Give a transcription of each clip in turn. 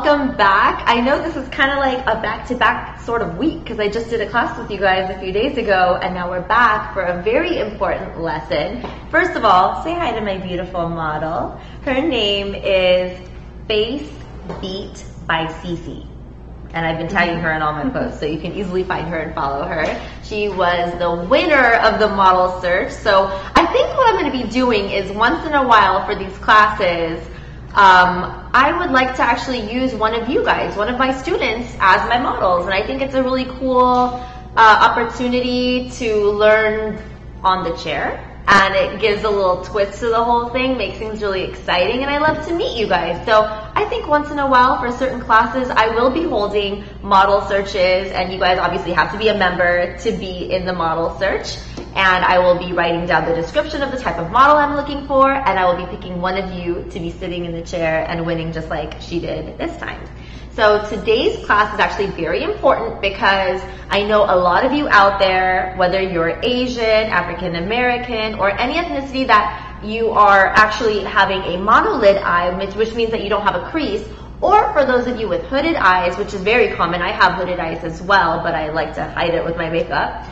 Welcome back. I know this is kind of like a back-to-back sort of week because I just did a class with you guys a few days ago and now we're back for a very important lesson. First of all, say hi to my beautiful model. Her name is Face Beat by Cece. And I've been tagging her in all my posts, so you can easily find her and follow her. She was the winner of the model search. So I think what I'm going to be doing is once in a while for these classes, I would like to actually use one of you guys, one of my students, as my models. And I think it's a really cool opportunity to learn on the chair. And it gives a little twist to the whole thing, makes things really exciting, and I love to meet you guys. So I think once in a while for certain classes, I will be holding model searches, and you guys obviously have to be a member to be in the model search. And I will be writing down the description of the type of model I'm looking for, and I will be picking one of you to be sitting in the chair and winning just like she did this time. So today's class is actually very important because I know a lot of you out there, whether you're Asian, African American, or any ethnicity that you are actually having a monolid eye, which means that you don't have a crease, or for those of you with hooded eyes, which is very common. I have hooded eyes as well, but I like to hide it with my makeup.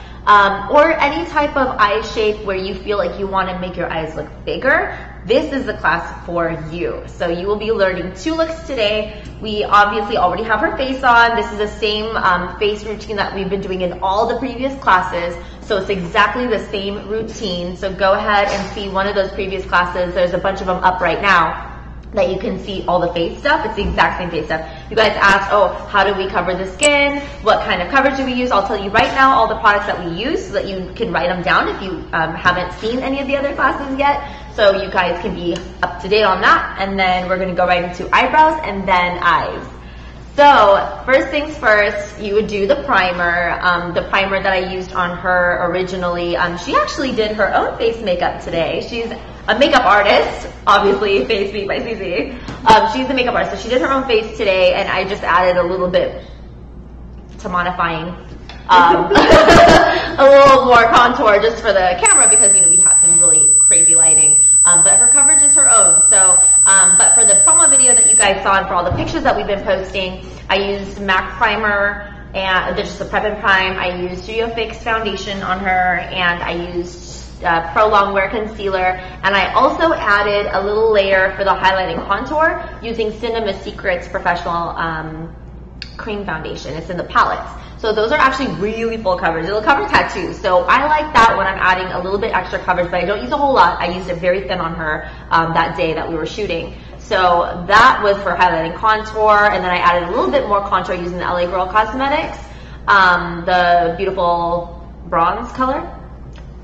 Or any type of eye shape where you feel like you want to make your eyes look bigger, this is the class for you. So you will be learning 2 looks today. We obviously already have her face on. This is the same face routine that we've been doing in all the previous classes. So it's exactly the same routine. So go ahead and see one of those previous classes. There's a bunch of them up right now that you can see all the face stuff. It's the exact same face stuff. You guys asked, oh, how do we cover the skin? What kind of coverage do we use? I'll tell you right now all the products that we use so that you can write them down if you haven't seen any of the other classes yet. So you guys can be up to date on that. And then we're gonna go right into eyebrows and then eyes. So first things first, you would do the primer. The primer that I used on her originally, she actually did her own face makeup today. She's a makeup artist, obviously, Face Beat by Cece. She's a makeup artist, so she did her own face today, and I just added a little bit to modifying, a little more contour just for the camera because, you know, we have some really crazy lighting. But her coverage is her own. So, but for the promo video that you guys saw and for all the pictures that we've been posting, I used MAC primer and just the Prep and Prime. I used Studio Fix foundation on her, and I used Pro Longwear concealer, and I also added a little layer for the highlight and contour using Cinema Secrets Professional Cream Foundation. It's in the palettes. So those are actually really full coverage. It'll cover tattoos. So I like that when I'm adding a little bit extra coverage, but I don't use a whole lot. I used it very thin on her that day that we were shooting. So that was for highlight and contour, and then I added a little bit more contour using the LA Girl Cosmetics, the beautiful bronze color.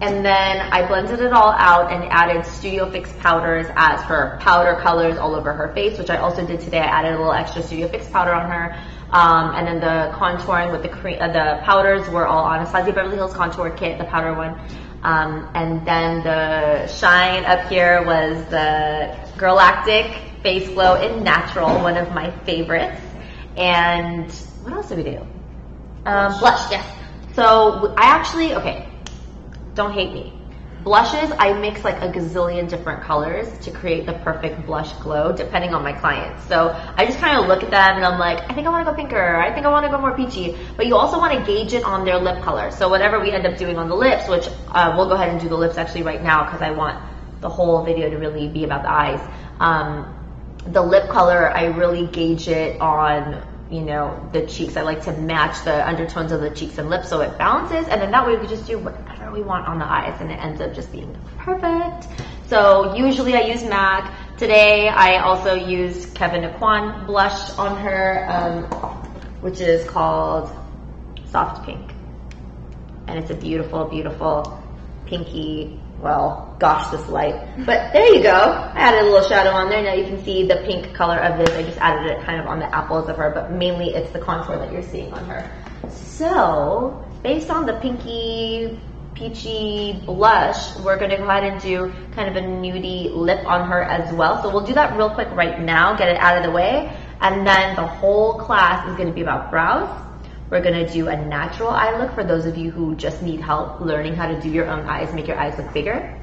And then I blended it all out and added Studio Fix powders as her powder colors all over her face, which I also did today. I added a little extra Studio Fix powder on her. And then the contouring with the powders were all on Anastasia Beverly Hills Contour Kit, the powder one. And then the shine up here was the Girlactic Face Glow in Natural, one of my favorites. And what else did we do? Blush, yes. So I actually, okay. Don't hate me. Blushes, I mix like a gazillion different colors to create the perfect blush glow depending on my clients. So I just kind of look at them and I'm like, I think I want to go pinker. I think I want to go more peachy. But you also want to gauge it on their lip color. So whatever we end up doing on the lips, which we'll go ahead and do the lips actually right now because I want the whole video to really be about the eyes. The lip color, I really gauge it on, you know, the cheeks. I like to match the undertones of the cheeks and lips so it balances, and then that way we can just do whatever we want on the eyes and it ends up just being perfect. So usually I use MAC. Today I also used Kevyn Aucoin blush on her, which is called Soft Pink. And it's a beautiful, beautiful pinky, well, gosh, this light. But there you go. I added a little shadow on there. Now you can see the pink color of this. I just added it kind of on the apples of her, but mainly it's the contour that you're seeing on her. So based on the pinky, peachy blush, we're going to go ahead and do kind of a nudie lip on her as well. So we'll do that real quick right now, get it out of the way. And then the whole class is going to be about brows. We're gonna do a natural eye look for those of you who just need help learning how to do your own eyes, make your eyes look bigger.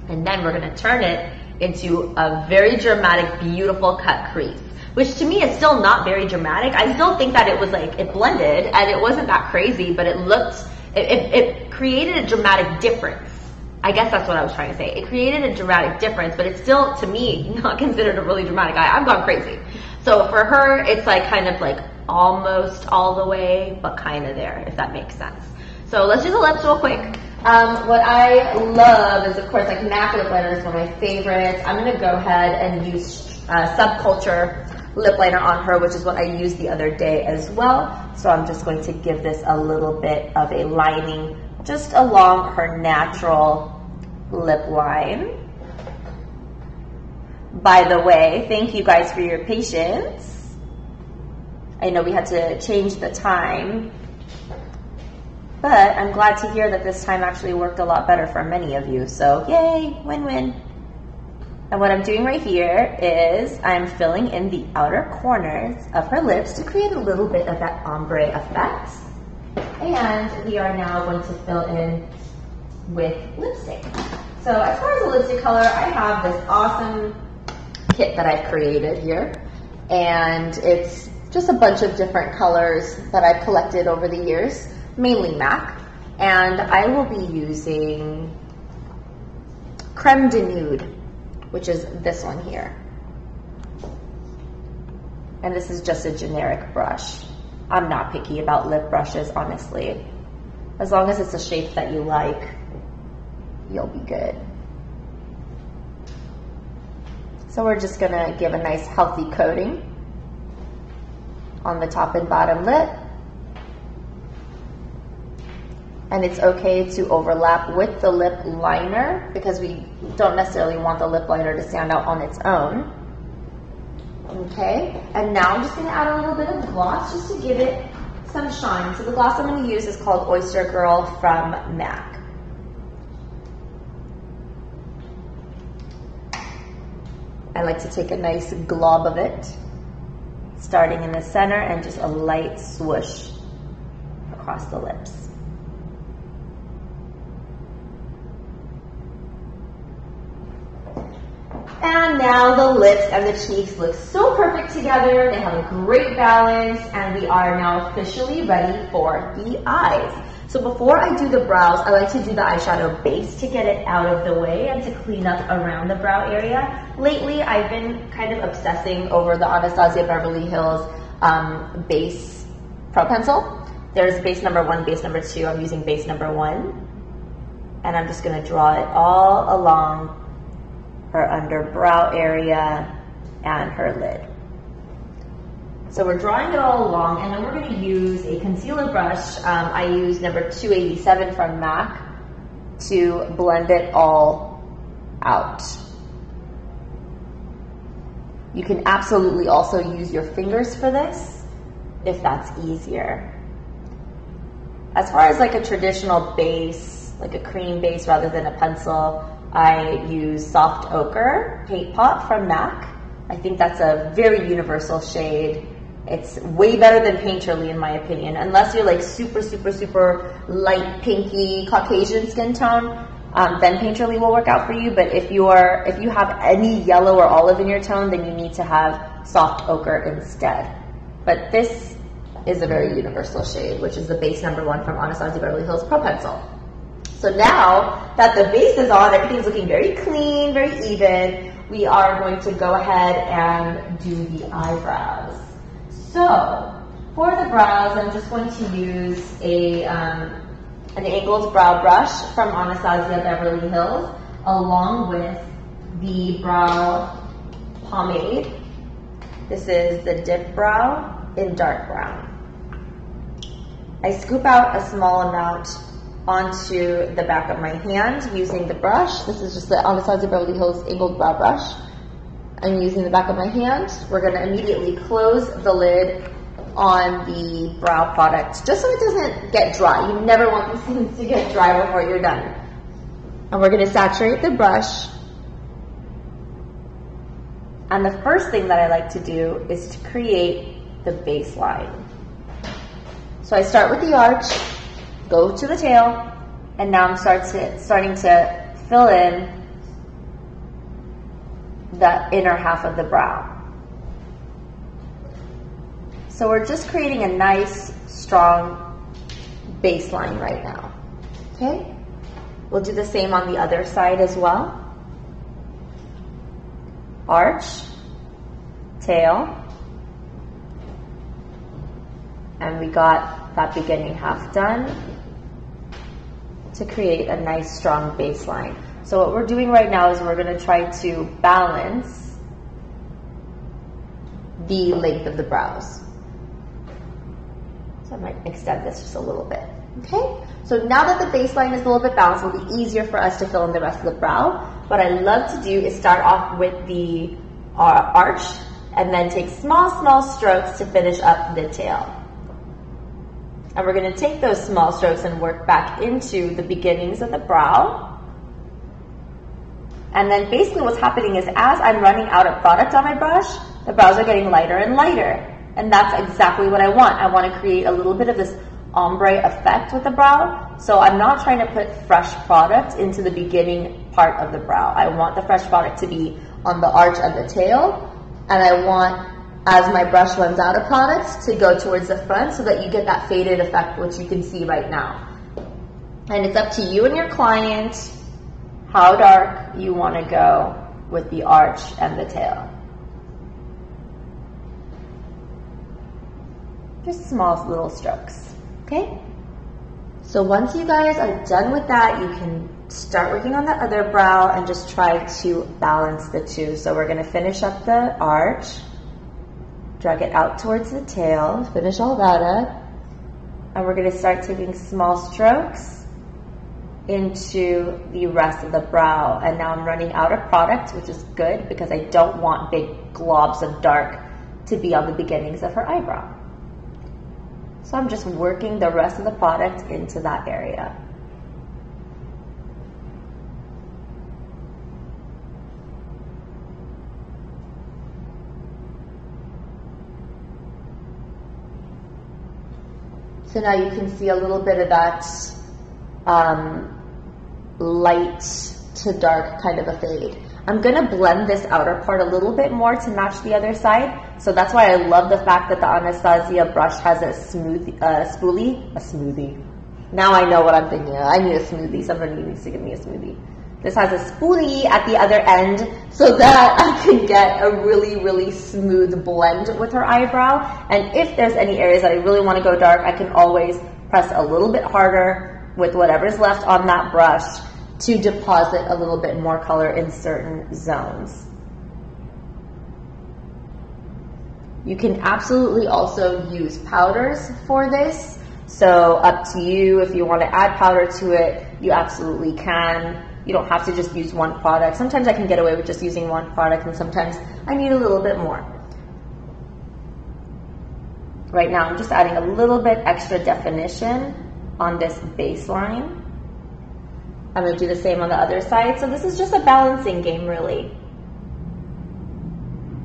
And then we're gonna turn it into a very dramatic, beautiful cut crease. which to me is still not very dramatic. I still think that it was like, it blended and it wasn't that crazy, but it looked, it created a dramatic difference. I guess that's what I was trying to say. It created a dramatic difference, but it's still, to me, not considered a really dramatic eye. I've gone crazy. So for her, it's like kind of like almost all the way, but kind of there, if that makes sense. So let's do the lips real quick. What I love is, of course, like MAC lip liner is one of my favorites. I'm going to go ahead and use Subculture lip liner on her, which is what I used the other day as well. So I'm just going to give this a little bit of a lining just along her natural lip line. By the way, thank you guys for your patience. I know we had to change the time, but I'm glad to hear that this time actually worked a lot better for many of you. So yay, win-win. And what I'm doing right here is I'm filling in the outer corners of her lips to create a little bit of that ombre effect. And we are now going to fill in with lipstick. So as far as the lipstick color, I have this awesome kit that I've created here. And it's just a bunch of different colors that I've collected over the years, mainly MAC. And I will be using Creme de Nude, which is this one here. And this is just a generic brush. I'm not picky about lip brushes, honestly. As long as it's a shape that you like, you'll be good. So we're just gonna give a nice healthy coating on the top and bottom lip. And it's okay to overlap with the lip liner because we don't necessarily want the lip liner to stand out on its own. Okay, and now I'm just gonna add a little bit of gloss just to give it some shine. So the gloss I'm gonna use is called Oyster Girl from MAC. I like to take a nice glob of it, starting in the center and just a light swoosh across the lips. And now the lips and the cheeks look so perfect together. They have a great balance, and we are now officially ready for the eyes. So before I do the brows, I like to do the eyeshadow base to get it out of the way and to clean up around the brow area. Lately, I've been kind of obsessing over the Anastasia Beverly Hills base Pro Pencil. There's base number 1, base number 2. I'm using base number 1. And I'm just gonna draw it all along her under brow area and her lid. So we're drawing it all along, and then we're going to use a concealer brush. I use number 287 from MAC to blend it all out. You can absolutely also use your fingers for this if that's easier. As far as like a traditional base, like a cream base rather than a pencil, I use Soft Ochre Paint Pot from MAC. I think that's a very universal shade. It's way better than Painterly in my opinion, unless you're like super, super, super light pinky Caucasian skin tone, then Painterly will work out for you. But if you have any yellow or olive in your tone, then you need to have Soft Ochre instead. But this is a very universal shade, which is the base number 1 from Anastasia Beverly Hills Pro Pencil. So now that the base is on, everything's looking very clean, very even, we are going to go ahead and do the eyebrows. So for the brows, I'm just going to use an angled brow brush from Anastasia Beverly Hills, along with the brow pomade. This is the Dip Brow in dark brown. I scoop out a small amount onto the back of my hand using the brush. This is just the Anastasia Beverly Hills angled brow brush. I'm using the back of my hand. We're going to immediately close the lid on the brow product just so it doesn't get dry. You never want these things to get dry before you're done. And we're going to saturate the brush. And the first thing that I like to do is to create the baseline. So I start with the arch, go to the tail, and now I'm starting to fill in the inner half of the brow. So we're just creating a nice, strong baseline right now, okay? We'll do the same on the other side as well. Arch, tail, and we got that beginning half done to create a nice, strong baseline. So what we're doing right now is we're going to try to balance the length of the brows. So I might extend this just a little bit. Okay, so now that the baseline is a little bit balanced, it'll be easier for us to fill in the rest of the brow. What I love to do is start off with the arch and then take small strokes to finish up the tail. And we're going to take those small strokes and work back into the beginnings of the brow. And then basically what's happening is as I'm running out of product on my brush, the brows are getting lighter and lighter. And that's exactly what I want. I want to create a little bit of this ombre effect with the brow. So I'm not trying to put fresh product into the beginning part of the brow. I want the fresh product to be on the arch and the tail. And I want, as my brush runs out of product, to go towards the front so that you get that faded effect, which you can see right now. And it's up to you and your client how dark you want to go with the arch and the tail. Just small little strokes, okay? So once you guys are done with that, you can start working on the other brow and just try to balance the two. So we're gonna finish up the arch, drag it out towards the tail, finish all that up, and we're gonna start taking small strokes into the rest of the brow. And now I'm running out of product, which is good because I don't want big globs of dark to be on the beginnings of her eyebrow. So I'm just working the rest of the product into that area. So now you can see a little bit of that light to dark kind of a fade. I'm gonna blend this outer part a little bit more to match the other side. So that's why I love the fact that the Anastasia brush has a smoothie. Now I know what I'm thinking of. I need a smoothie. Somebody needs to give me a smoothie. This has a spoolie at the other end so that I can get a really smooth blend with her eyebrow. And if there's any areas that I really want to go dark, I can always press a little bit harder with whatever's left on that brush to deposit a little bit more color in certain zones. You can absolutely also use powders for this. So up to you, if you want to add powder to it, you absolutely can. You don't have to just use one product. Sometimes I can get away with just using one product, and sometimes I need a little bit more. Right now, I'm just adding a little bit extra definition on this baseline. I'm going to do the same on the other side. So this is just a balancing game, really.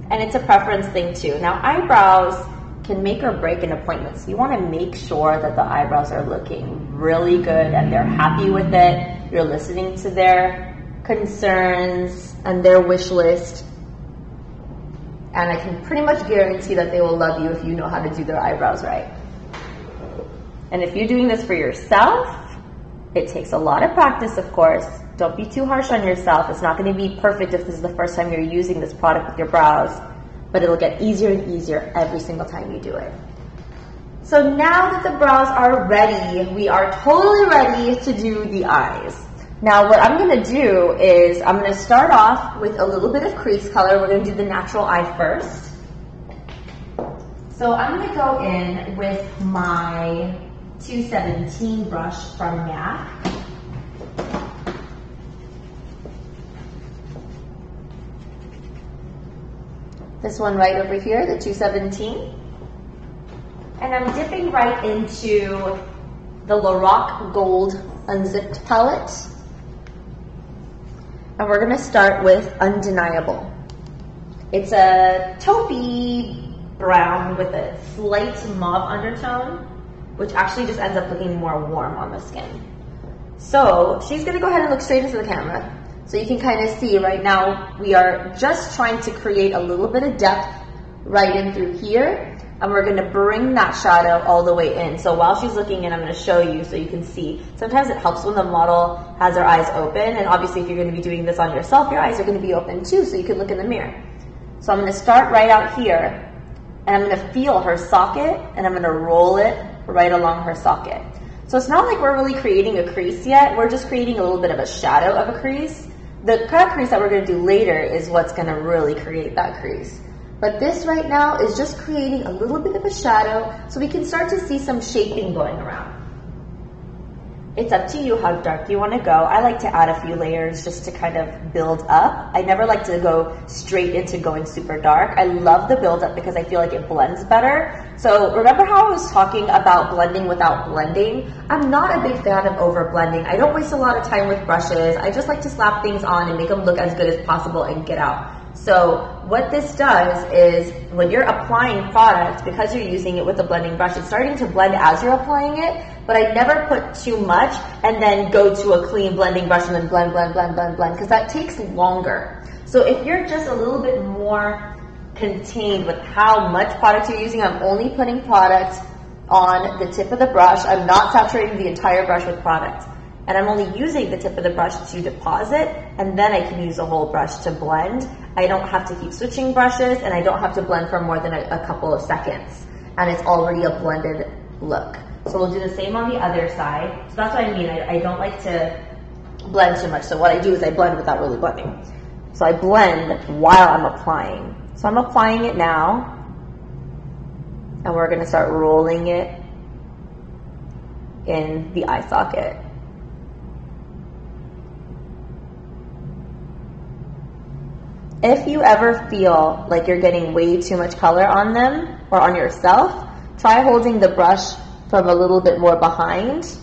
And it's a preference thing too. Now, eyebrows can make or break an appointment. So you want to make sure that the eyebrows are looking really good and they're happy with it. You're listening to their concerns and their wish list. And I can pretty much guarantee that they will love you if you know how to do their eyebrows right. And if you're doing this for yourself, it takes a lot of practice, of course. Don't be too harsh on yourself. It's not going to be perfect if this is the first time you're using this product with your brows, but it'll get easier and easier every single time you do it. So now that the brows are ready, we are totally ready to do the eyes. Now what I'm going to do is I'm going to start off with a little bit of crease color. We're going to do the natural eye first. So I'm going to go in with my 217 brush from MAC. This one right over here, the 217. And I'm dipping right into the Lorac Gold Unzipped palette. And we're going to start with Undeniable. It's a taupey brown with a slight mauve undertone, which actually just ends up looking more warm on the skin. So she's going to go ahead and look straight into the camera. So you can kind of see right now we are just trying to create a little bit of depth right in through here. and we're going to bring that shadow all the way in. So while she's looking in, I'm going to show you so you can see. Sometimes it helps when the model has their eyes open, and obviously if you're going to be doing this on yourself, your eyes are going to be open too, so you can look in the mirror. So I'm going to start right out here, and I'm going to feel her socket, and I'm going to roll it right along her socket. So it's not like we're really creating a crease yet, we're just creating a little bit of a shadow of a crease. The cut crease that we're going to do later is what's going to really create that crease. But this right now is just creating a little bit of a shadow so we can start to see some shaping going around. It's up to you how dark you want to go. I like to add a few layers just to kind of build up. I never like to go straight into going super dark. I love the build up because I feel like it blends better. So remember how I was talking about blending without blending? I'm not a big fan of over blending. I don't waste a lot of time with brushes. I just like to slap things on and make them look as good as possible and get out. So what this does is when you're applying product, because you're using it with a blending brush, it's starting to blend as you're applying it, but I never put too much and then go to a clean blending brush and then blend, blend, blend, blend, blend, because that takes longer. So if you're just a little bit more contained with how much product you're using, I'm only putting product on the tip of the brush. I'm not saturating the entire brush with product. And I'm only using the tip of the brush to deposit, and then I can use a whole brush to blend. I don't have to keep switching brushes, and I don't have to blend for more than a couple of seconds. And it's already a blended look. So we'll do the same on the other side. So that's what I mean. I don't like to blend too much. So what I do is I blend without really blending. So I blend while I'm applying. So I'm applying it now, and we're gonna start rolling it in the eye socket. If you ever feel like you're getting way too much color on them or on yourself, try holding the brush from a little bit more behind,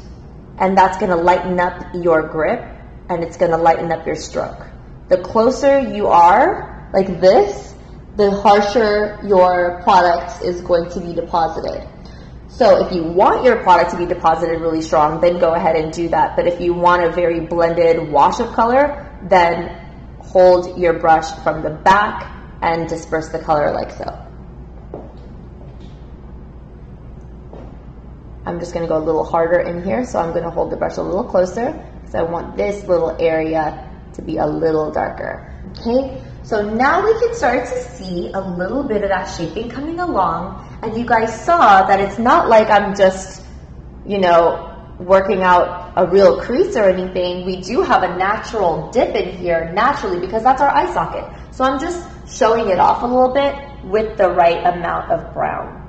and that's going to lighten up your grip and it's going to lighten up your stroke. The closer you are, like this, the harsher your product is going to be deposited. So if you want your product to be deposited really strong, then go ahead and do that. But if you want a very blended wash of color, then hold your brush from the back and disperse the color like so. I'm just going to go a little harder in here, so I'm going to hold the brush a little closer because I want this little area to be a little darker. Okay, so now we can start to see a little bit of that shaping coming along, and you guys saw that it's not like I'm just, you know, working out a real crease or anything. We do have a natural dip in here naturally because that's our eye socket. So I'm just showing it off a little bit with the right amount of brown.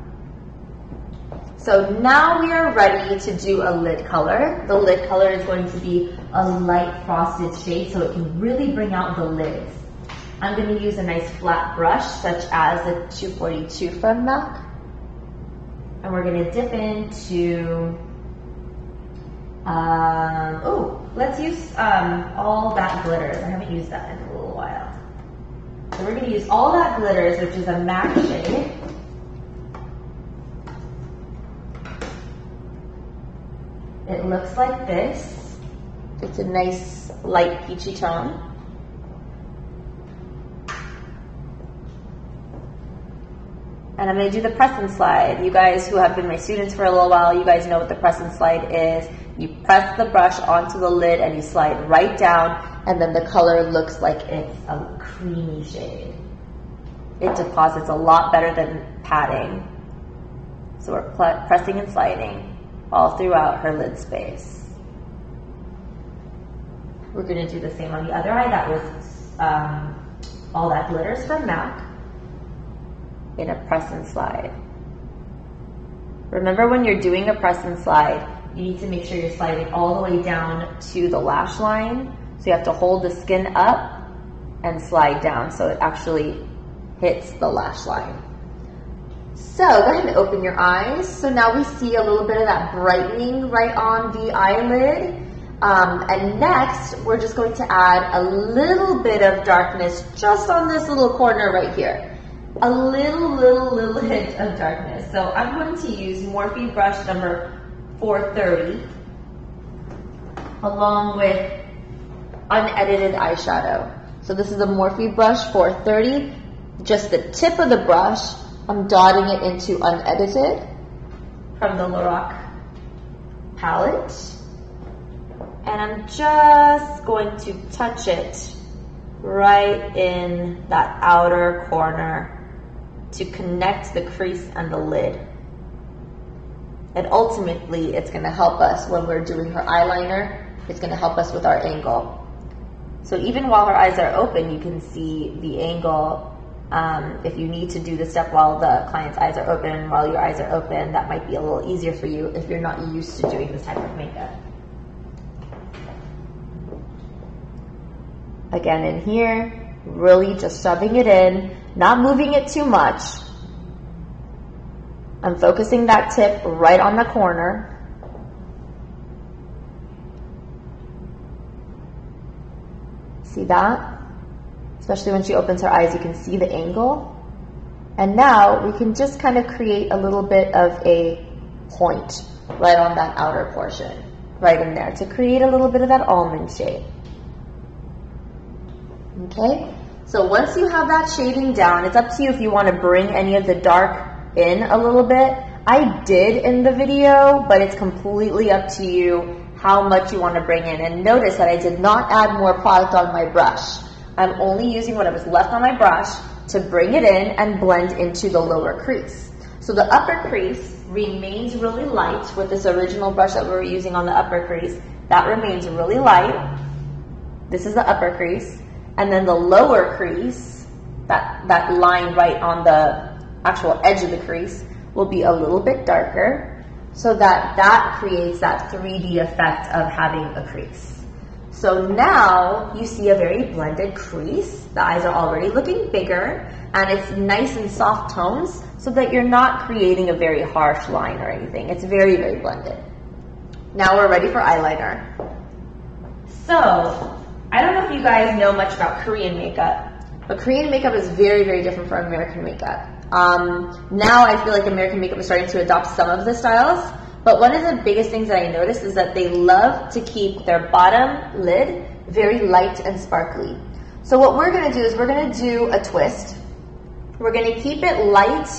So now we are ready to do a lid color. The lid color is going to be a light frosted shade so it can really bring out the lids. I'm going to use a nice flat brush such as the 242 from MAC. And we're going to dip into let's use All That Glitters. I haven't used that in a little while. So we're going to use All That Glitters, which is a MAC shade. It looks like this. It's a nice light peachy tone. And I'm going to do the press and slide. You guys who have been my students for a little while, you guys know what the press and slide is. You press the brush onto the lid and you slide right down, and then the color looks like it's a creamy shade. It deposits a lot better than patting. So we're pressing and sliding all throughout her lid space. We're going to do the same on the other eye. That was All That Glitters from MAC in a press and slide. Remember, when you're doing a press and slide, you need to make sure you're sliding all the way down to the lash line. So you have to hold the skin up and slide down so it actually hits the lash line. So go ahead and open your eyes. So now we see a little bit of that brightening right on the eyelid. And next, we're just going to add a little bit of darkness just on this little corner right here. A little hint of darkness. So I'm going to use Morphe brush number 430 along with unedited eyeshadow. So this is a Morphe brush 430. Just the tip of the brush I'm dotting it into unedited from the Lorac palette. And I'm just going to touch it right in that outer corner to connect the crease and the lid. And ultimately, it's gonna help us when we're doing her eyeliner. It's gonna help us with our angle. So even while her eyes are open, you can see the angle. If you need to do the step while the client's eyes are open, while your eyes are open, that might be a little easier for you if you're not used to doing this type of makeup. Again, in here, really just shoving it in, not moving it too much. I'm focusing that tip right on the corner. See that? Especially when she opens her eyes, you can see the angle. And now we can just kind of create a little bit of a point right on that outer portion, right in there, to create a little bit of that almond shape. Okay? So once you have that shading down, it's up to you if you want to bring any of the dark in a little bit. I did in the video, but it's completely up to you how much you want to bring in. And notice that I did not add more product on my brush. I'm only using what was left on my brush to bring it in and blend into the lower crease. So the upper crease remains really light with this original brush that we were using on the upper crease. That remains really light. This is the upper crease. And then the lower crease, that line right on the actual edge of the crease, will be a little bit darker so that creates that 3D effect of having a crease. So now you see a very blended crease. The eyes are already looking bigger and it's nice and soft tones so that you're not creating a very harsh line or anything. It's very, very blended. Now we're ready for eyeliner. So I don't know if you guys know much about Korean makeup, but Korean makeup is very, very different from American makeup. Now I feel like American makeup is starting to adopt some of the styles, but one of the biggest things that I noticed is that they love to keep their bottom lid very light and sparkly. So what we're gonna do is we're gonna do a twist. We're gonna keep it light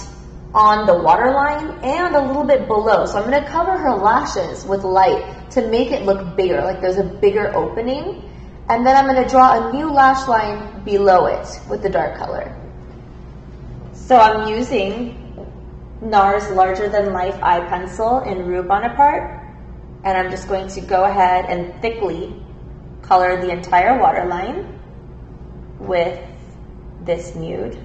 on the waterline and a little bit below. So I'm gonna cover her lashes with light to make it look bigger, like there's a bigger opening. And then I'm gonna draw a new lash line below it with the dark color. So I'm using NARS Larger Than Life Eye Pencil in Rue Bonaparte, and I'm just going to go ahead and thickly color the entire waterline with this nude.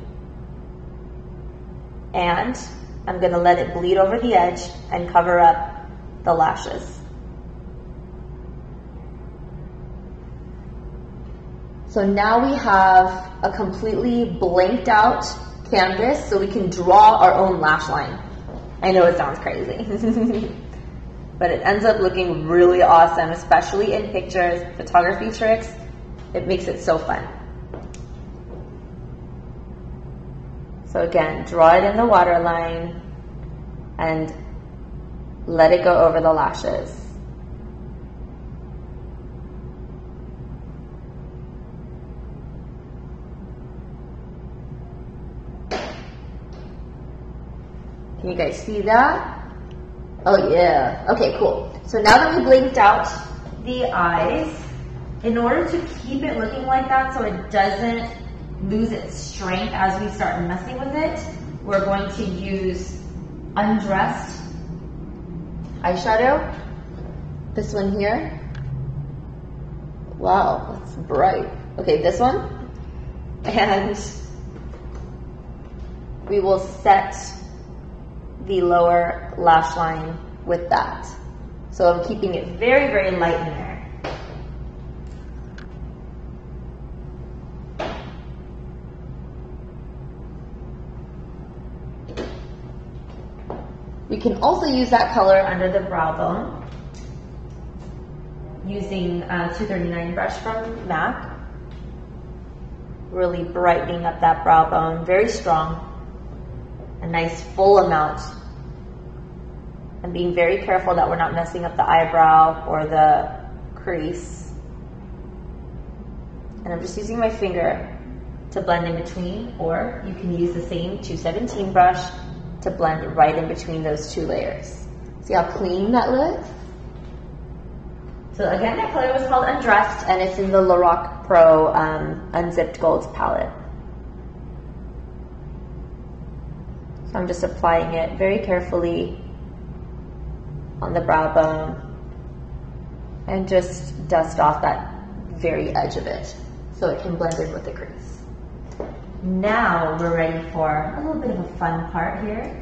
And I'm going to let it bleed over the edge and cover up the lashes. So now we have a completely blanked out canvas so we can draw our own lash line. I know it sounds crazy, but it ends up looking really awesome, especially in pictures, photography tricks. It makes it so fun. So again, draw it in the waterline and let it go over the lashes. Can you guys see that? Oh yeah, okay, cool. So now that we blinked out the eyes, in order to keep it looking like that so it doesn't lose its strength as we start messing with it, we're going to use Undressed eyeshadow. This one here. Wow, that's bright. Okay, this one. And we will set the lower lash line with that. So I'm keeping it very, very light in there. We can also use that color under the brow bone using 239 brush from MAC. Really brightening up that brow bone, very strong. A nice full amount. And being very careful that we're not messing up the eyebrow or the crease. And I'm just using my finger to blend in between, or you can use the same 217 brush to blend right in between those two layers. See how clean that looks? So again, that color was called Undressed, and it's in the Lorac Pro Unzipped Golds palette. So I'm just applying it very carefully on the brow bone and just dust off that very edge of it so it can blend in with the crease. Now we're ready for a little bit of a fun part here.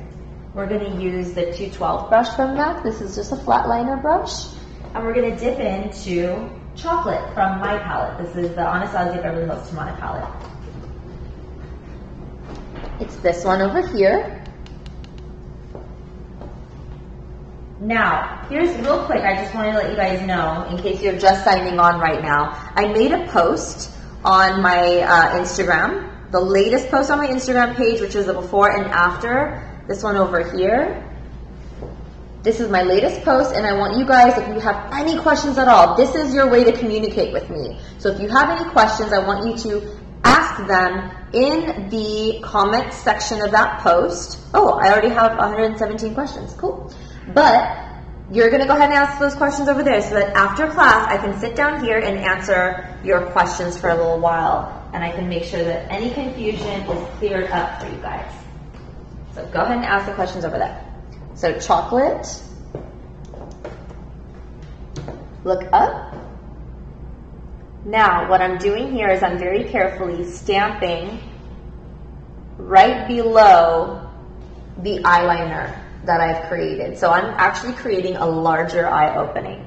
We're going to use the 212 brush from MAC. This is just a flat liner brush. And we're going to dip into Chocolate from my palette. This is the Anastasia Beverly Hills Tomato palette. It's this one over here. Now, here's real quick, I just wanted to let you guys know, in case you're just signing on right now, I made a post on my Instagram, the latest post on my Instagram page, which is the before and after, this one over here. This is my latest post, and I want you guys, if you have any questions at all, this is your way to communicate with me. So if you have any questions, I want you to ask them in the comment section of that post. Oh, I already have 117 questions. Cool. But you're going to go ahead and ask those questions over there so that after class, I can sit down here and answer your questions for a little while, and I can make sure that any confusion is cleared up for you guys. So go ahead and ask the questions over there. So Chocolate, look up. Now what I'm doing here is I'm very carefully stamping right below the eyeliner that I've created. So I'm actually creating a larger eye opening.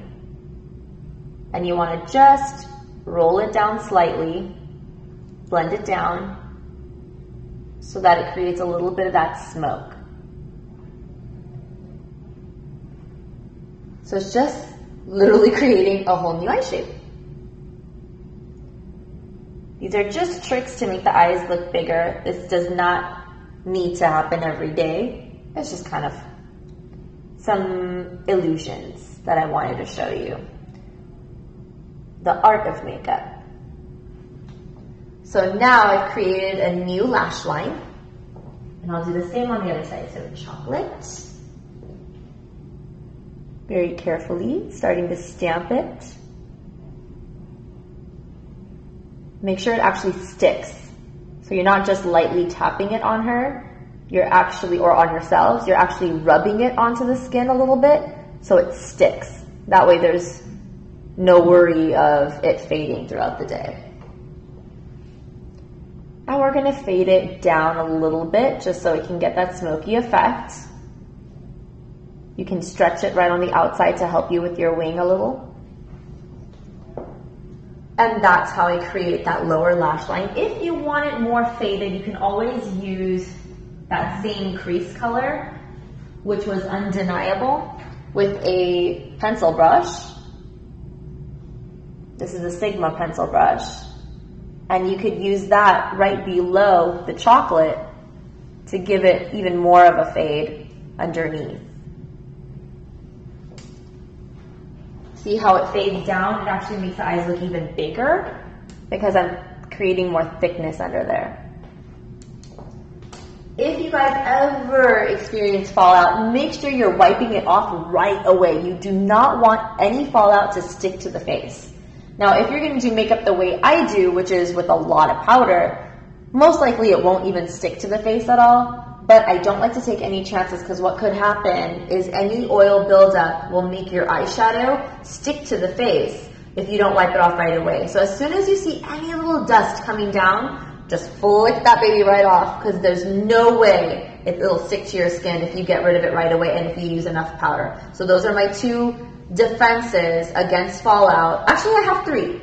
And you want to just roll it down slightly, blend it down so that it creates a little bit of that smoke. So it's just literally creating a whole new eye shape. These are just tricks to make the eyes look bigger. This does not need to happen every day. It's just kind of some illusions that I wanted to show you. The art of makeup. So now I've created a new lash line, and I'll do the same on the other side. So Chocolate. Very carefully, starting to stamp it. Make sure it actually sticks. So you're not just lightly tapping it on her, you're actually, or on yourselves, you're actually rubbing it onto the skin a little bit so it sticks. That way there's no worry of it fading throughout the day. And we're going to fade it down a little bit just so it can get that smoky effect. You can stretch it right on the outside to help you with your wing a little. And that's how I create that lower lash line. If you want it more faded, you can always use that same crease color, which was Undeniable, with a pencil brush. This is a Sigma pencil brush. And you could use that right below the Chocolate to give it even more of a fade underneath. See how it fades down? It actually makes the eyes look even bigger because I'm creating more thickness under there. If you guys ever experience fallout, make sure you're wiping it off right away. You do not want any fallout to stick to the face. Now, if you're going to do makeup the way I do, which is with a lot of powder, most likely it won't even stick to the face at all. But I don't like to take any chances because what could happen is any oil buildup will make your eyeshadow stick to the face if you don't wipe it off right away. So as soon as you see any little dust coming down, just flick that baby right off because there's no way it'll stick to your skin if you get rid of it right away and if you use enough powder. So those are my two defenses against fallout. Actually, I have three.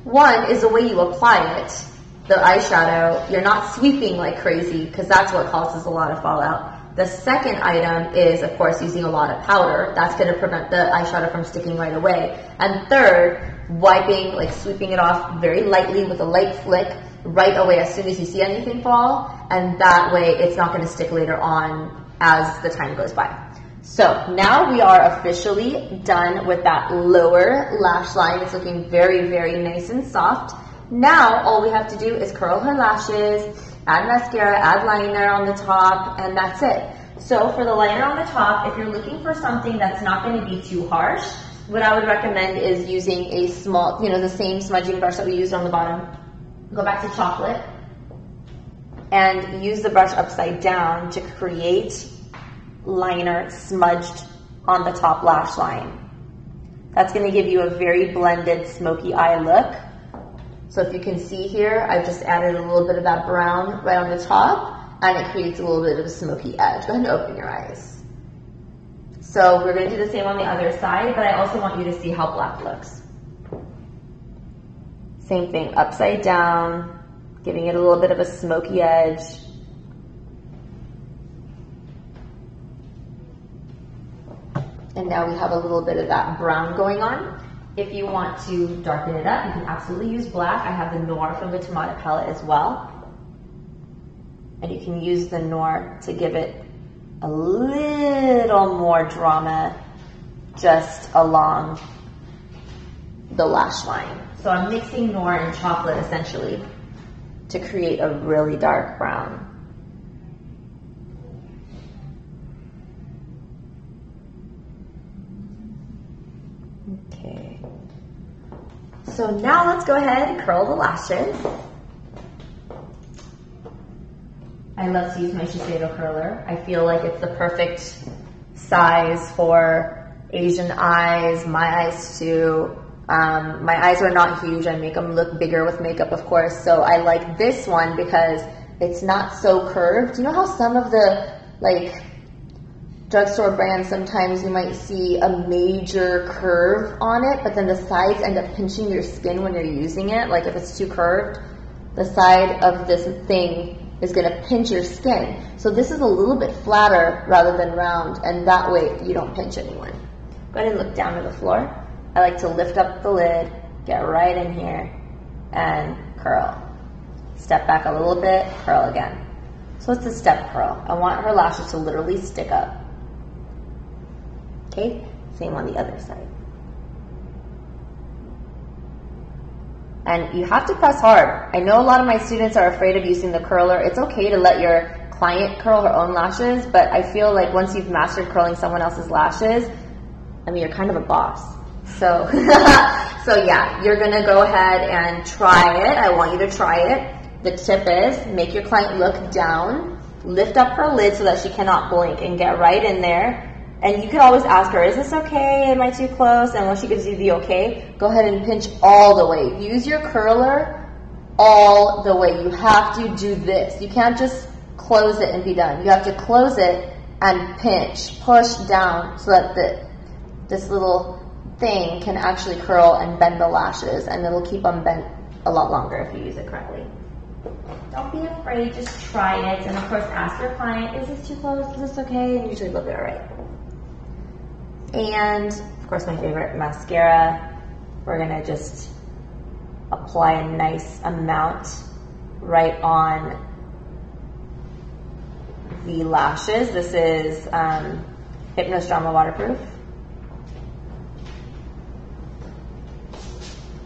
One is the way you apply it. The eyeshadow, you're not sweeping like crazy because that's what causes a lot of fallout. The second item is, of course, using a lot of powder. That's going to prevent the eyeshadow from sticking right away. And third, wiping, like sweeping it off very lightly with a light flick right away as soon as you see anything fall. And that way it's not going to stick later on as the time goes by. So now we are officially done with that lower lash line. It's looking very, very nice and soft. now all we have to do is curl her lashes, add mascara, add liner on the top, and that's it. So for the liner on the top, if you're looking for something that's not going to be too harsh, what I would recommend is using a small, the same smudging brush that we used on the bottom. Go back to chocolate and use the brush upside down to create liner smudged on the top lash line. That's going to give you a very blended smoky eye look. So if you can see here, I've just added a little bit of that brown right on the top, and it creates a little bit of a smoky edge. Go ahead and open your eyes. So we're going to do the same on the other side, but I also want you to see how black looks. Same thing, upside down, giving it a little bit of a smoky edge. And now we have a little bit of that brown going on. If you want to darken it up, you can absolutely use black. I have the Noir from the Tomato palette as well. And you can use the Noir to give it a little more drama just along the lash line. So I'm mixing Noir and chocolate essentially to create a really dark brown. Okay. So now let's go ahead and curl the lashes. I love to use my Shiseido curler. I feel like it's the perfect size for Asian eyes, my eyes too. My eyes are not huge. I make them look bigger with makeup, of course. So I like this one because it's not so curved. You know how some of the drugstore brands, sometimes you might see a major curve on it, but then the sides end up pinching your skin when you're using it. Like if it's too curved, the side of this thing is going to pinch your skin. So this is a little bit flatter rather than round, and that way you don't pinch anyone. Go ahead and look down to the floor. I like to lift up the lid, get right in here, and curl. Step back a little bit, curl again. So it's a step curl. I want her lashes to literally stick up. Okay, same on the other side. And you have to press hard. I know a lot of my students are afraid of using the curler. It's okay to let your client curl her own lashes, but I feel like once you've mastered curling someone else's lashes, I mean, you're kind of a boss. So, so yeah, you're gonna go ahead and try it. I want you to try it. The tip is make your client look down, lift up her lid so that she cannot blink, and get right in there. And you could always ask her, is this okay? Am I too close? And when she gives you the okay, go ahead and pinch all the way. Use your curler all the way. You have to do this. You can't just close it and be done. You have to close it and pinch, push down so that this little thing can actually curl and bend the lashes, and it'll keep them bent a lot longer if you use it correctly. Don't be afraid, just try it. And of course, ask your client, is this too close? Is this okay? And usually they'll be all right. And of course, my favorite, mascara. We're gonna just apply a nice amount right on the lashes. This is Hypnos Drama Waterproof.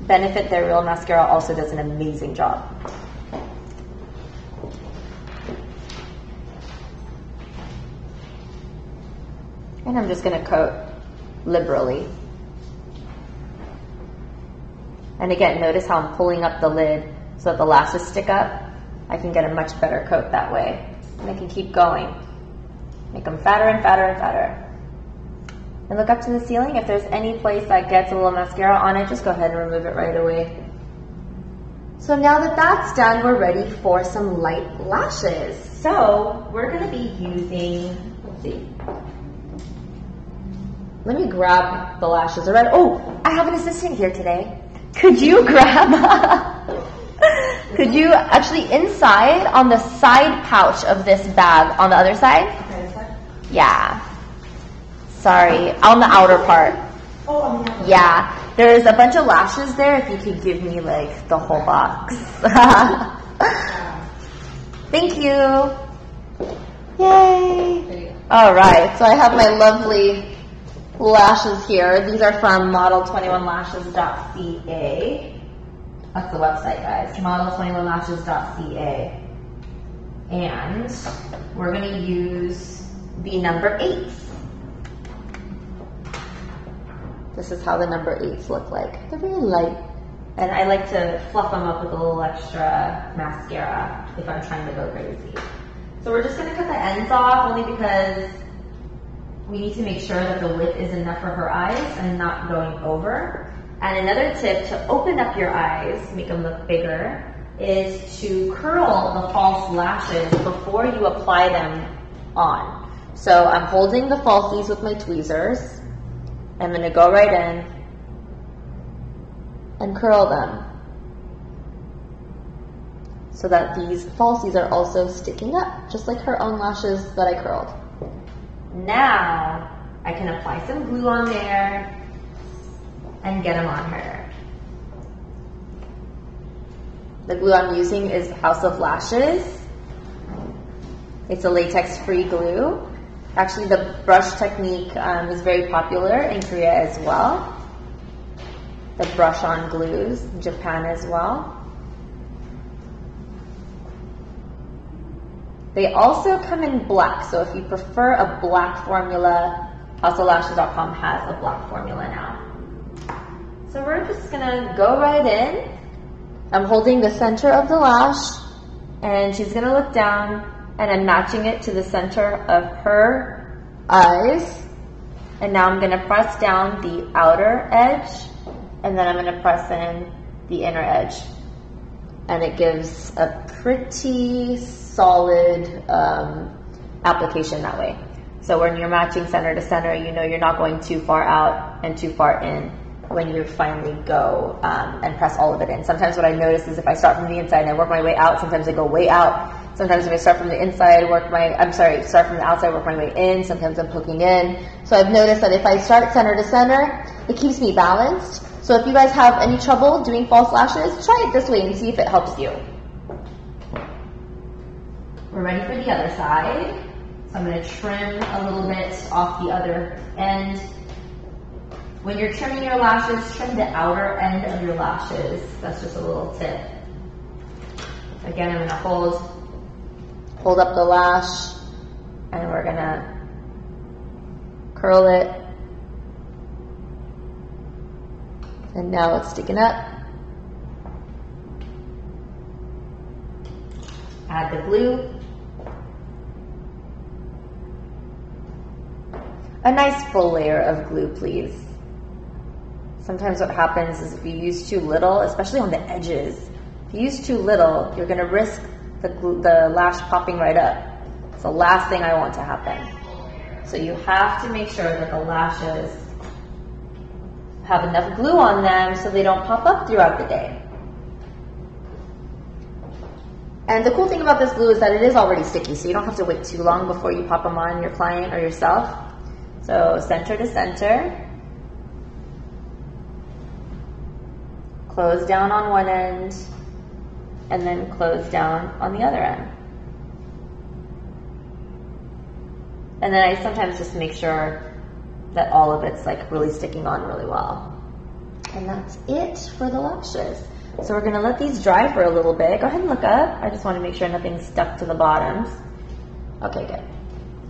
Benefit Their Real Mascara also does an amazing job. And I'm just gonna coat liberally. And again, notice how I'm pulling up the lid so that the lashes stick up. I can get a much better coat that way. And I can keep going. Make them fatter and fatter and fatter. And look up to the ceiling. If there's any place that gets a little mascara on it, just go ahead and remove it right away. So now that that's done, we're ready for some light lashes. So we're gonna be using, let's see. Let me grab the lashes. Oh, I have an assistant here today. Could you grab, could you actually inside on the side pouch of this bag on the other side? Okay, this side? Yeah. Sorry, on the outer part. Oh, on the outer. Yeah, there's a bunch of lashes there. If you could give me like the whole box. Thank you. Yay. All right, so I have my lovely lashes here. These are from model21lashes.ca. That's the website, guys. Model21lashes.ca. And we're going to use the number 8. This is how the number 8s look like. They're very light. And I like to fluff them up with a little extra mascara if I'm trying to go crazy. So we're just going to cut the ends off only because we need to make sure that the width is enough for her eyes and not going over. And another tip to open up your eyes, make them look bigger, is to curl the false lashes before you apply them on. So I'm holding the falsies with my tweezers. I'm going to go right in and curl them so that these falsies are also sticking up, just like her own lashes that I curled. Now I can apply some glue on there and get them on her. The glue I'm using is House of Lashes. It's a latex-free glue. Actually, the brush technique is very popular in Korea as well. The brush-on glues in Japan as well. They also come in black, so if you prefer a black formula, houseoflashes.com has a black formula now. So we're just gonna go right in. I'm holding the center of the lash, and she's gonna look down, and I'm matching it to the center of her eyes. And now I'm gonna press down the outer edge, and then I'm gonna press in the inner edge. And it gives a pretty solid application that way. So when you're matching center to center, you know you're not going too far out and too far in when you finally go and press all of it in. Sometimes what I notice is if I start from the inside and I work my way out, sometimes I go way out. Sometimes if I start from the inside, start from the outside, work my way in. Sometimes I'm poking in. So I've noticed that if I start center to center, it keeps me balanced. So if you guys have any trouble doing false lashes, try it this way and see if it helps you. We're ready for the other side. So I'm going to trim a little bit off the other end. When you're trimming your lashes, trim the outer end of your lashes. That's just a little tip. Again, I'm going to hold up the lash, and we're going to curl it. And now it's sticking up. Add the glue. A nice full layer of glue, please. Sometimes what happens is if you use too little, especially on the edges, if you use too little, you're going to risk the lash popping right up. It's the last thing I want to happen. So you have to make sure that the lashes have enough glue on them so they don't pop up throughout the day. And the cool thing about this glue is that it is already sticky, so you don't have to wait too long before you pop them on your client or yourself. So center to center. Close down on one end, and then close down on the other end. And then I sometimes just make sure that all of it's like really sticking on really well. And that's it for the lashes. So we're gonna let these dry for a little bit. Go ahead and look up. I just wanna make sure nothing's stuck to the bottoms. Okay, good.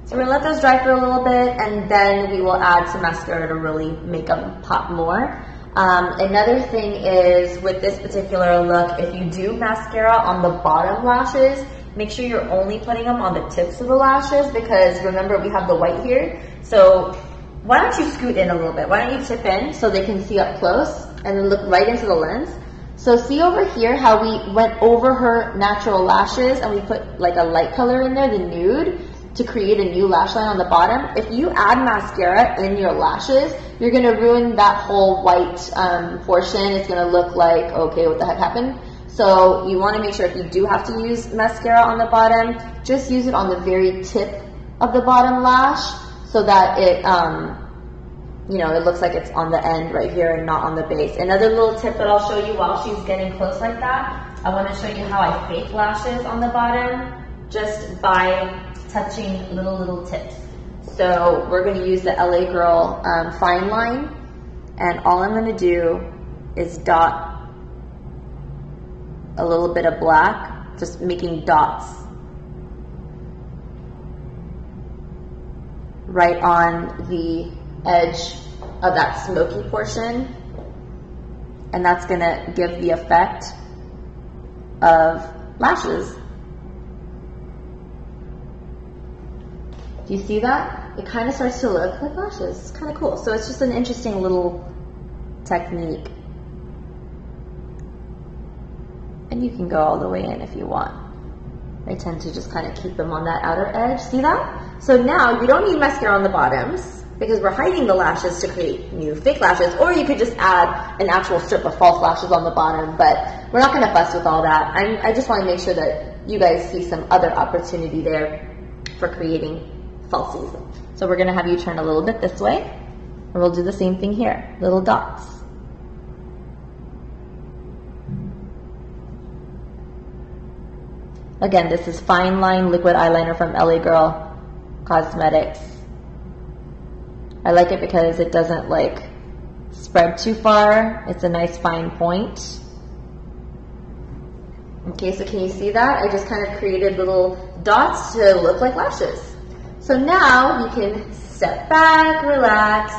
So we're gonna let those dry for a little bit, and then we will add some mascara to really make them pop more. Another thing is with this particular look, if you do mascara on the bottom lashes, make sure you're only putting them on the tips of the lashes, because remember we have the white here. So why don't you scoot in a little bit? Why don't you tip in so they can see up close and then look right into the lens. So see over here how we went over her natural lashes and we put like a light color in there, the nude, to create a new lash line on the bottom. If you add mascara in your lashes, you're gonna ruin that whole white portion. It's gonna look like, okay, what the heck happened? So you wanna make sure if you do have to use mascara on the bottom, just use it on the very tip of the bottom lash so that it, you know, it looks like it's on the end right here and not on the base. Another little tip that I'll show you while she's getting close like that, I wanna show you how I fake lashes on the bottom just by touching little tips. So we're going to use the LA Girl fine line, and all I'm going to do is dot a little bit of black, just making dots right on the edge of that smoky portion. And that's gonna give the effect of lashes. Do you see that? It kind of starts to look like lashes. It's kind of cool. So it's just an interesting little technique. And you can go all the way in if you want. I tend to just kind of keep them on that outer edge. See that? So now you don't need mascara on the bottoms because we're hiding the lashes to create new fake lashes, or you could just add an actual strip of false lashes on the bottom, but we're not going to fuss with all that. I just want to make sure that you guys see some other opportunity there for creating falsies. So we're going to have you turn a little bit this way, and we'll do the same thing here, little dots. Again, this is Fine Line Liquid Eyeliner from LA Girl Cosmetics. I like it because it doesn't like spread too far. It's a nice fine point. Okay, so can you see that? I just kind of created little dots to look like lashes. So now you can step back, relax,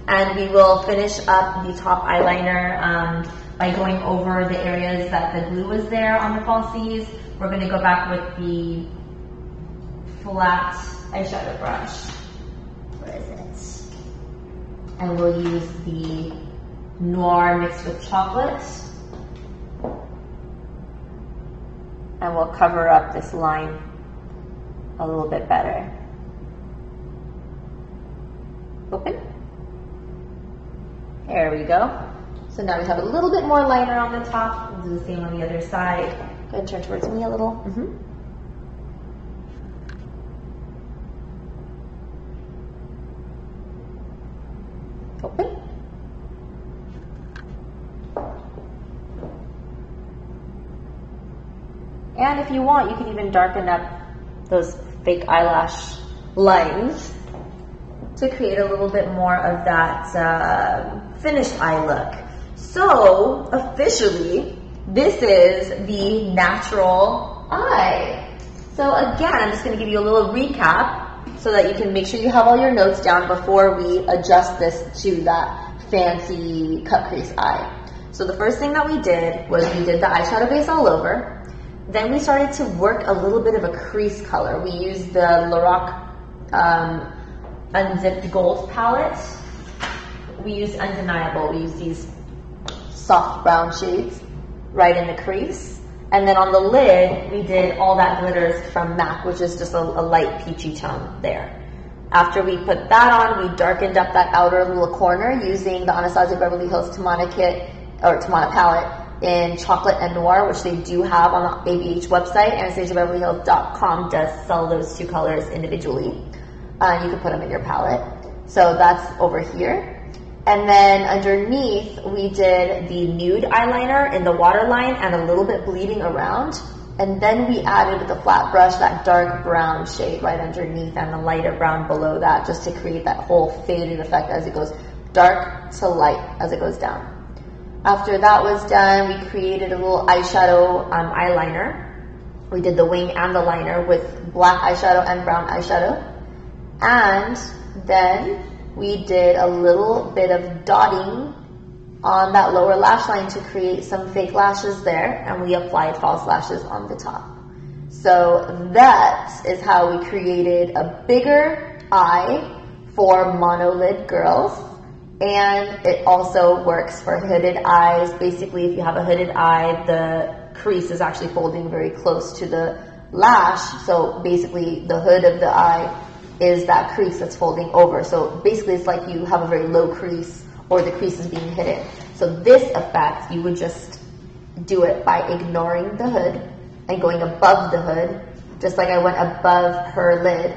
and we will finish up the top eyeliner by going over the areas that the glue was there on the falsies. We're going to go back with the flat eyeshadow brush. Where is it? And we'll use the Noir mixed with chocolate. And we'll cover up this line a little bit better. Open. There we go. So now we have a little bit more liner on the top. We'll do the same on the other side. Go ahead and turn towards me a little. Open. And if you want, you can even darken up those fake eyelash lines to create a little bit more of that finished eye look. So officially, this is the natural eye. So again, I'm just going to give you a little recap so that you can make sure you have all your notes down before we adjust this to that fancy cut crease eye. So the first thing that we did was we did the eyeshadow base all over. Then we started to work a little bit of a crease color. We used the Lorac Unzipped Gold palette. We used Undeniable. We used these soft brown shades right in the crease. And then on the lid, we did All That Glitters from MAC, which is just a light peachy tone there. After we put that on, we darkened up that outer little corner using the Anastasia Beverly Hills Tamana kit, or Tamana palette, in Chocolate and Noir, which they do have on the ABH website. AnastasiaBeverlyHills.com does sell those two colors individually. You can put them in your palette. So that's over here. And then underneath, we did the nude eyeliner in the waterline and a little bit bleeding around. And then we added with the flat brush that dark brown shade right underneath and the lighter brown below that, just to create that whole faded effect as it goes dark to light as it goes down. After that was done, we created a little eyeshadow eyeliner. We did the wing and the liner with black eyeshadow and brown eyeshadow. And then we did a little bit of dotting on that lower lash line to create some fake lashes there, and we applied false lashes on the top. So that is how we created a bigger eye for monolid girls, and it also works for hooded eyes. Basically, if you have a hooded eye, the crease is actually folding very close to the lash, so basically the hood of the eye is that crease that's folding over. So basically it's like you have a very low crease or the crease is being hidden. So this effect, you would just do it by ignoring the hood and going above the hood, just like I went above her lid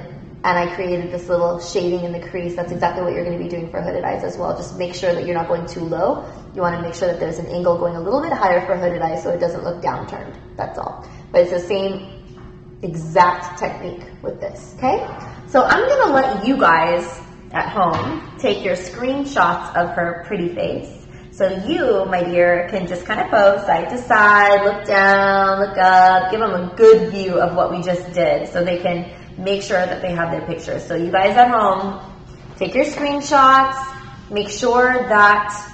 and I created this little shading in the crease. That's exactly what you're going to be doing for hooded eyes as well. Just make sure that you're not going too low. You want to make sure that there's an angle going a little bit higher for hooded eyes so it doesn't look downturned. That's all. But it's the same exact technique with this, okay? So I'm going to let you guys at home take your screenshots of her pretty face So you, my dear, can just kind of pose side to side, look down, look up, give them a good view of what we just did so they can make sure that they have their pictures. So you guys at home, take your screenshots, make sure that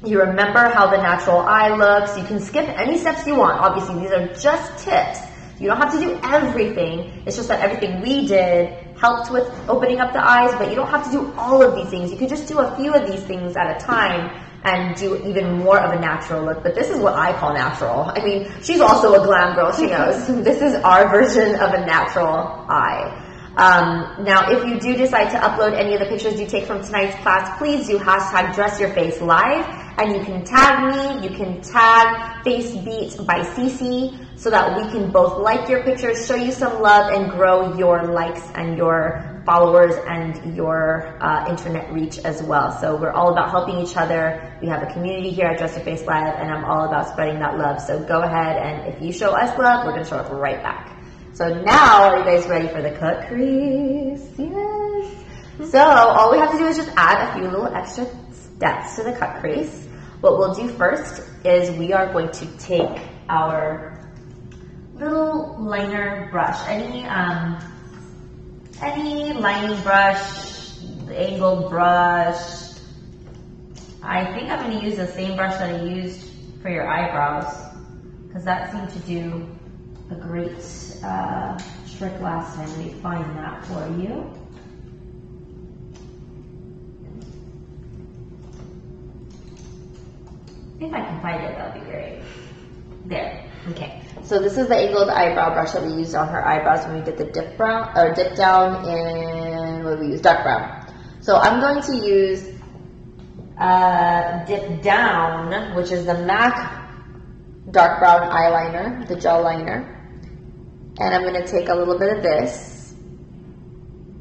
you remember how the natural eye looks. You can skip any steps you want. Obviously, these are just tips. You don't have to do everything. It's just that everything we did helped with opening up the eyes, but you don't have to do all of these things. You could just do a few of these things at a time and do even more of a natural look. But this is what I call natural. I mean, she's also a glam girl, she knows. This is our version of a natural eye. Now, if you do decide to upload any of the pictures you take from tonight's class, please do hashtag DressYourFaceLive. And you can tag me, you can tag FaceBeat by Cece so that we can both like your pictures, show you some love, and grow your likes and your followers and your internet reach as well. So we're all about helping each other. We have a community here at Dress Your Face Live, and I'm all about spreading that love. So go ahead, and if you show us love, we're going to show up right back. So now, are you guys ready for the cut crease? Yes. So all we have to do is just add a few little extra steps to the cut crease. What we'll do first is we are going to take our little liner brush, any lining brush, angled brush. I think I'm going to use the same brush that I used for your eyebrows because that seemed to do a great trick last time. Let me find that for you. If I can find it, that would be great. There. Okay. So this is the angled eyebrow brush that we used on her eyebrows when we did the dip down in, what did we use? Dark brown. So I'm going to use dip down, which is the MAC dark brown eyeliner, the gel liner. And I'm going to take a little bit of this,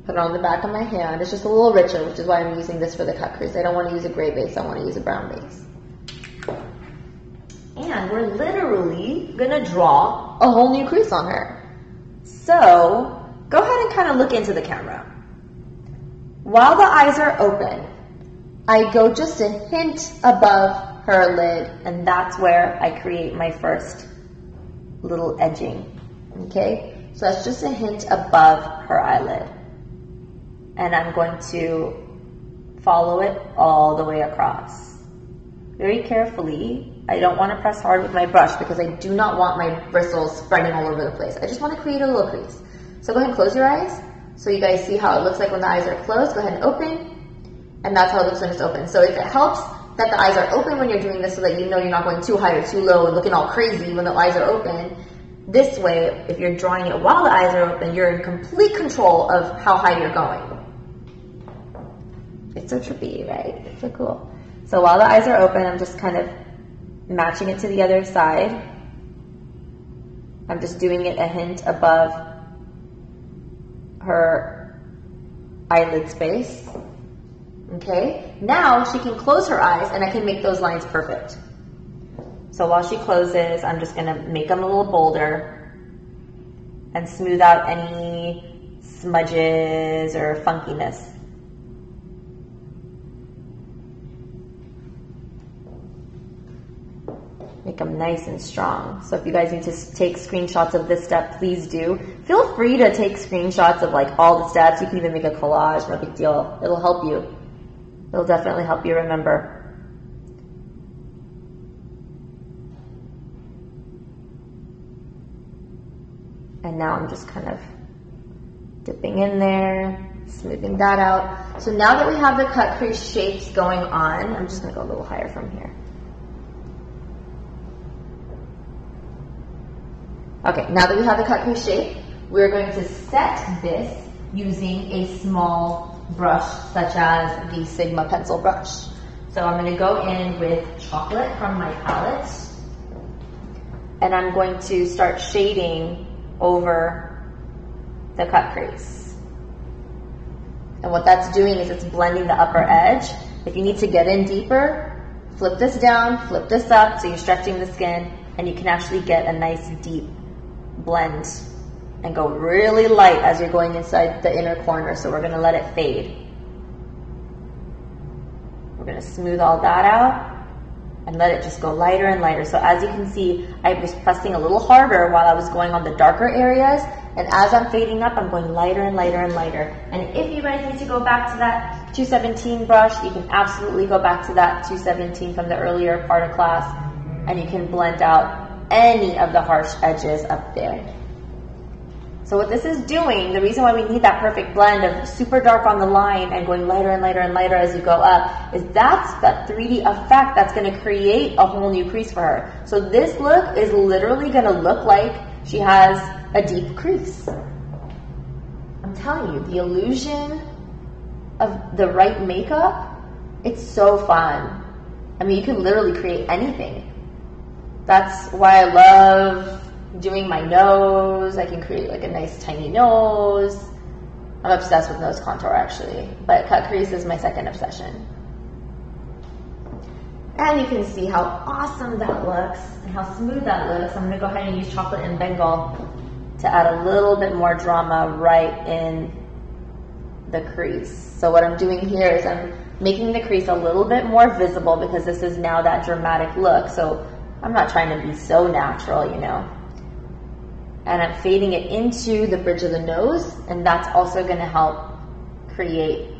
put it on the back of my hand. It's just a little richer, which is why I'm using this for the cut crease. I don't want to use a gray base. I want to use a brown base. And we're literally going to draw a whole new crease on her. So go ahead and kind of look into the camera. While the eyes are open, I go just a hint above her lid, and that's where I create my first little edging. Okay, so that's just a hint above her eyelid. And I'm going to follow it all the way across. Very carefully. I don't want to press hard with my brush because I do not want my bristles spreading all over the place. I just want to create a little crease. So go ahead and close your eyes so you guys see how it looks like when the eyes are closed. Go ahead and open, and that's how it looks when it's open. So if it helps that the eyes are open when you're doing this so that you know you're not going too high or too low and looking all crazy when the eyes are open, this way, if you're drawing it while the eyes are open, you're in complete control of how high you're going. It's so trippy, right? It's so cool. So while the eyes are open, I'm just kind of matching it to the other side. I'm just doing it a hint above her eyelid space. Okay, now she can close her eyes and I can make those lines perfect. So while she closes, I'm just gonna make them a little bolder and smooth out any smudges or funkiness. Make them nice and strong. So if you guys need to take screenshots of this step, please do. Feel free to take screenshots of like all the steps. You can even make a collage, no big deal. It'll help you. It'll definitely help you remember. And now I'm just kind of dipping in there, smoothing that out. So now that we have the cut crease shapes going on, I'm just gonna go a little higher from here. Okay, now that we have the cut crease shape, we're going to set this using a small brush such as the Sigma pencil brush. So I'm going to go in with chocolate from my palette, and I'm going to start shading over the cut crease. And what that's doing is it's blending the upper edge. If you need to get in deeper, flip this down, flip this up, so you're stretching the skin, and you can actually get a nice deep blend and go really light as you're going inside the inner corner. So we're going to let it fade. We're going to smooth all that out. and let it just go lighter and lighter. So as you can see, I was pressing a little harder while I was going on the darker areas, and as I'm fading up, I'm going lighter and lighter and lighter. And if you guys need to go back to that 217 brush, you can absolutely go back to that 217 from the earlier part of class, and you can blend out any of the harsh edges up there. So what this is doing, the reason why we need that perfect blend of super dark on the line and going lighter and lighter and lighter as you go up, is that's that 3D effect that's going to create a whole new crease for her. So this look is literally going to look like she has a deep crease. I'm telling you, the illusion of the right makeup, it's so fun. I mean, you can literally create anything. That's why I love doing my nose. I can create like a nice tiny nose. I'm obsessed with nose contour actually, but cut crease is my second obsession. And you can see how awesome that looks and how smooth that looks. I'm gonna go ahead and use Chocolate and Bengal to add a little bit more drama right in the crease. So what I'm doing here is I'm making the crease a little bit more visible because this is now that dramatic look. So I'm not trying to be so natural, you know. And I'm fading it into the bridge of the nose, and that's also going to help create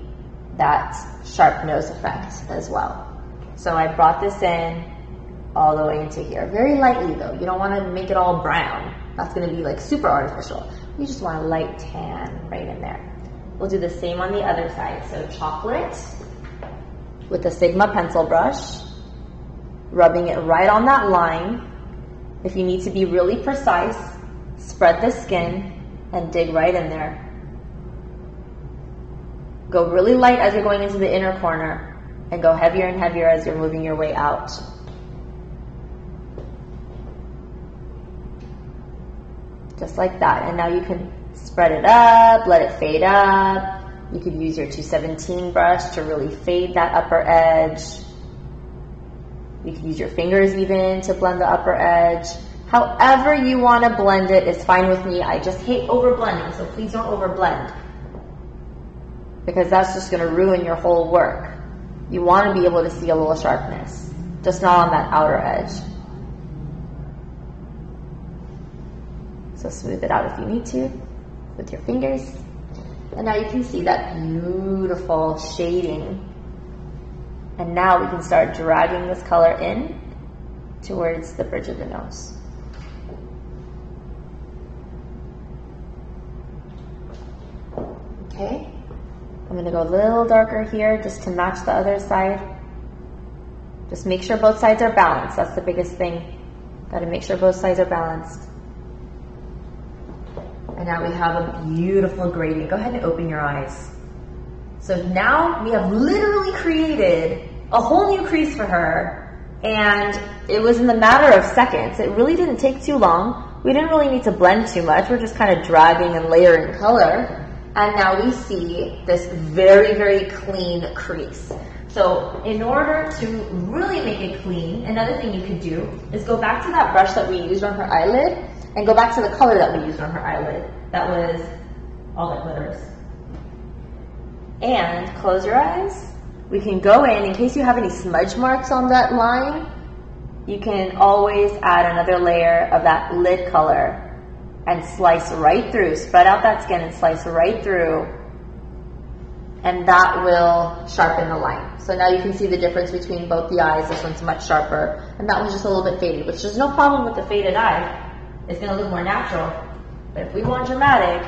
that sharp nose effect as well. So I brought this in all the way into here. Very lightly though, you don't want to make it all brown. That's going to be like super artificial. You just want a light tan right in there. We'll do the same on the other side. So chocolate with the Sigma pencil brush, rubbing it right on that line. If you need to be really precise, spread the skin and dig right in there. Go really light as you're going into the inner corner and go heavier and heavier as you're moving your way out. Just like that. And now you can spread it up, let it fade up. You could use your 217 brush to really fade that upper edge. You can use your fingers even to blend the upper edge. However you want to blend it is fine with me. I just hate over blending, so please don't over blend, because that's just going to ruin your whole work. You want to be able to see a little sharpness, just not on that outer edge. So smooth it out if you need to with your fingers. And now you can see that beautiful shading. And now we can start dragging this color in towards the bridge of the nose. Okay, I'm going to go a little darker here just to match the other side. Just make sure both sides are balanced. That's the biggest thing. Got to make sure both sides are balanced. And now we have a beautiful gradient. Go ahead and open your eyes. So now we have literally created a whole new crease for her, and it was in the matter of seconds. It really didn't take too long. We didn't really need to blend too much. We're just kind of dragging and layering color. And now we see this very, very clean crease. So in order to really make it clean, another thing you could do is go back to that brush that we used on her eyelid and go back to the color that we used on her eyelid. That was all that glitters. And close your eyes. We can go in case you have any smudge marks on that line, you can always add another layer of that lid color and slice right through, spread out that skin and slice right through, and that will sharpen the line. So now you can see the difference between both the eyes. This one's much sharper, and that one's just a little bit faded, which there's no problem with the faded eye. It's gonna look more natural. But if we want dramatic,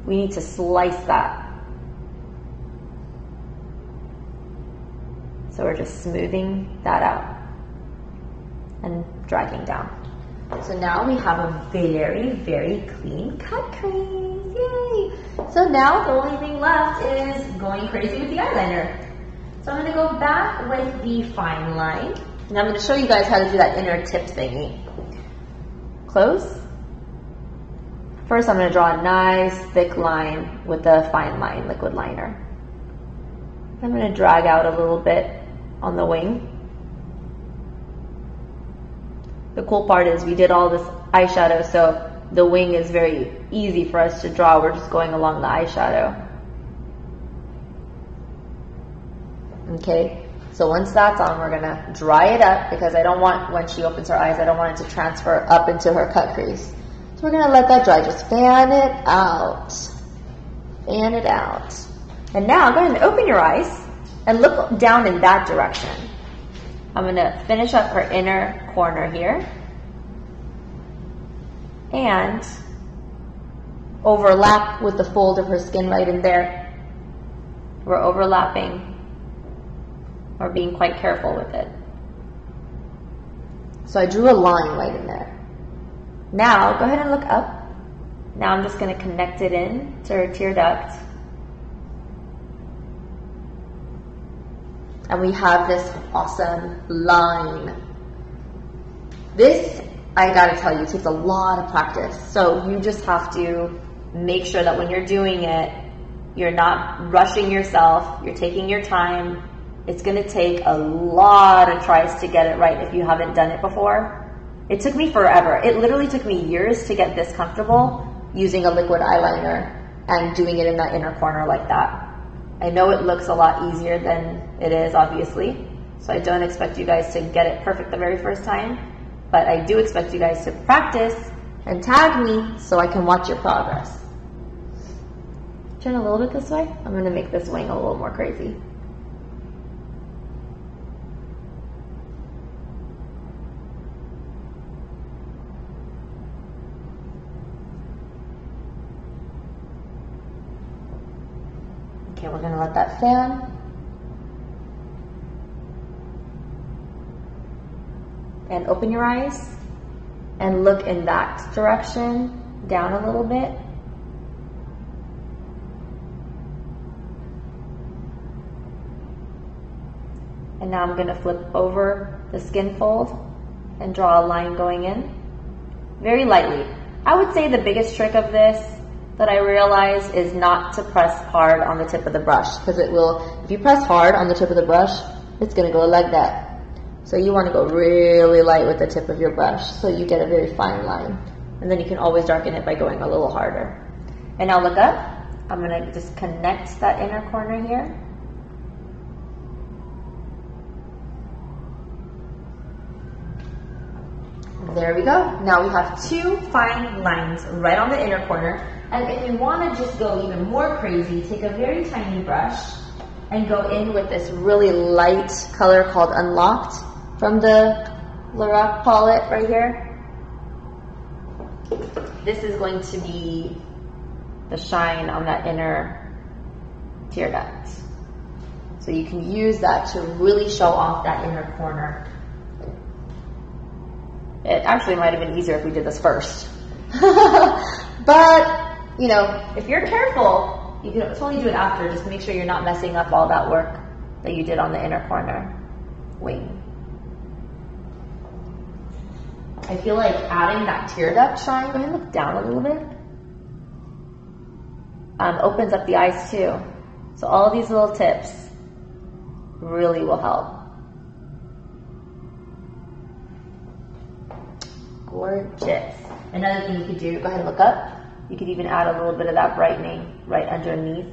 we need to slice that. So we're just smoothing that out and dragging down. So now we have a very, very clean cut crease. Yay! So now the only thing left is going crazy with the eyeliner. So I'm going to go back with the fine line, and I'm going to show you guys how to do that inner tip thingy. Close. First I'm going to draw a nice thick line with the fine line liquid liner. I'm going to drag out a little bit on the wing. The cool part is we did all this eyeshadow, so the wing is very easy for us to draw. We're just going along the eyeshadow. Okay, So once that's on, we're gonna dry it up because I don't want, when she opens her eyes, I don't want it to transfer up into her cut crease. So we're gonna let that dry. Just fan it out. Fan it out. And now go ahead and open your eyes and look down in that direction. I'm gonna finish up her inner corner here and overlap with the fold of her skin right in there. We're overlapping. Or being quite careful with it. So I drew a line right in there. Now, go ahead and look up. Now I'm just going to connect it in to her tear duct. And we have this awesome line. This, I gotta tell you, takes a lot of practice. So you just have to make sure that when you're doing it, you're not rushing yourself, you're taking your time. It's going to take a lot of tries to get it right if you haven't done it before. It took me forever. It literally took me years to get this comfortable using a liquid eyeliner and doing it in that inner corner like that. I know it looks a lot easier than it is, obviously, so I don't expect you guys to get it perfect the very first time, but I do expect you guys to practice and tag me so I can watch your progress. Turn a little bit this way. I'm going to make this wing a little more crazy. Okay, we're going to let that fan. And open your eyes and look in that direction, down a little bit. And now I'm going to flip over the skin fold and draw a line going in very lightly. I would say the biggest trick of this that I realize is not to press hard on the tip of the brush, because it will, if you press hard on the tip of the brush, it's going to go like that. So you want to go really light with the tip of your brush so you get a very fine line. And then you can always darken it by going a little harder. And now look up. I'm going to just connect that inner corner here. There we go. Now we have two fine lines right on the inner corner. And if you want to just go even more crazy, take a very tiny brush and go in with this really light color called Unlocked from the Lorac palette right here. This is going to be the shine on that inner tear duct. So you can use that to really show off that inner corner. It actually might have been easier if we did this first. But, you know, if you're careful, you can totally do it after. Just make sure you're not messing up all that work that you did on the inner corner wing. I feel like adding that tear duct shine, go ahead and look down a little bit, opens up the eyes too. So all of these little tips really will help. Gorgeous. Another thing you could do, go ahead and look up. You could even add a little bit of that brightening right underneath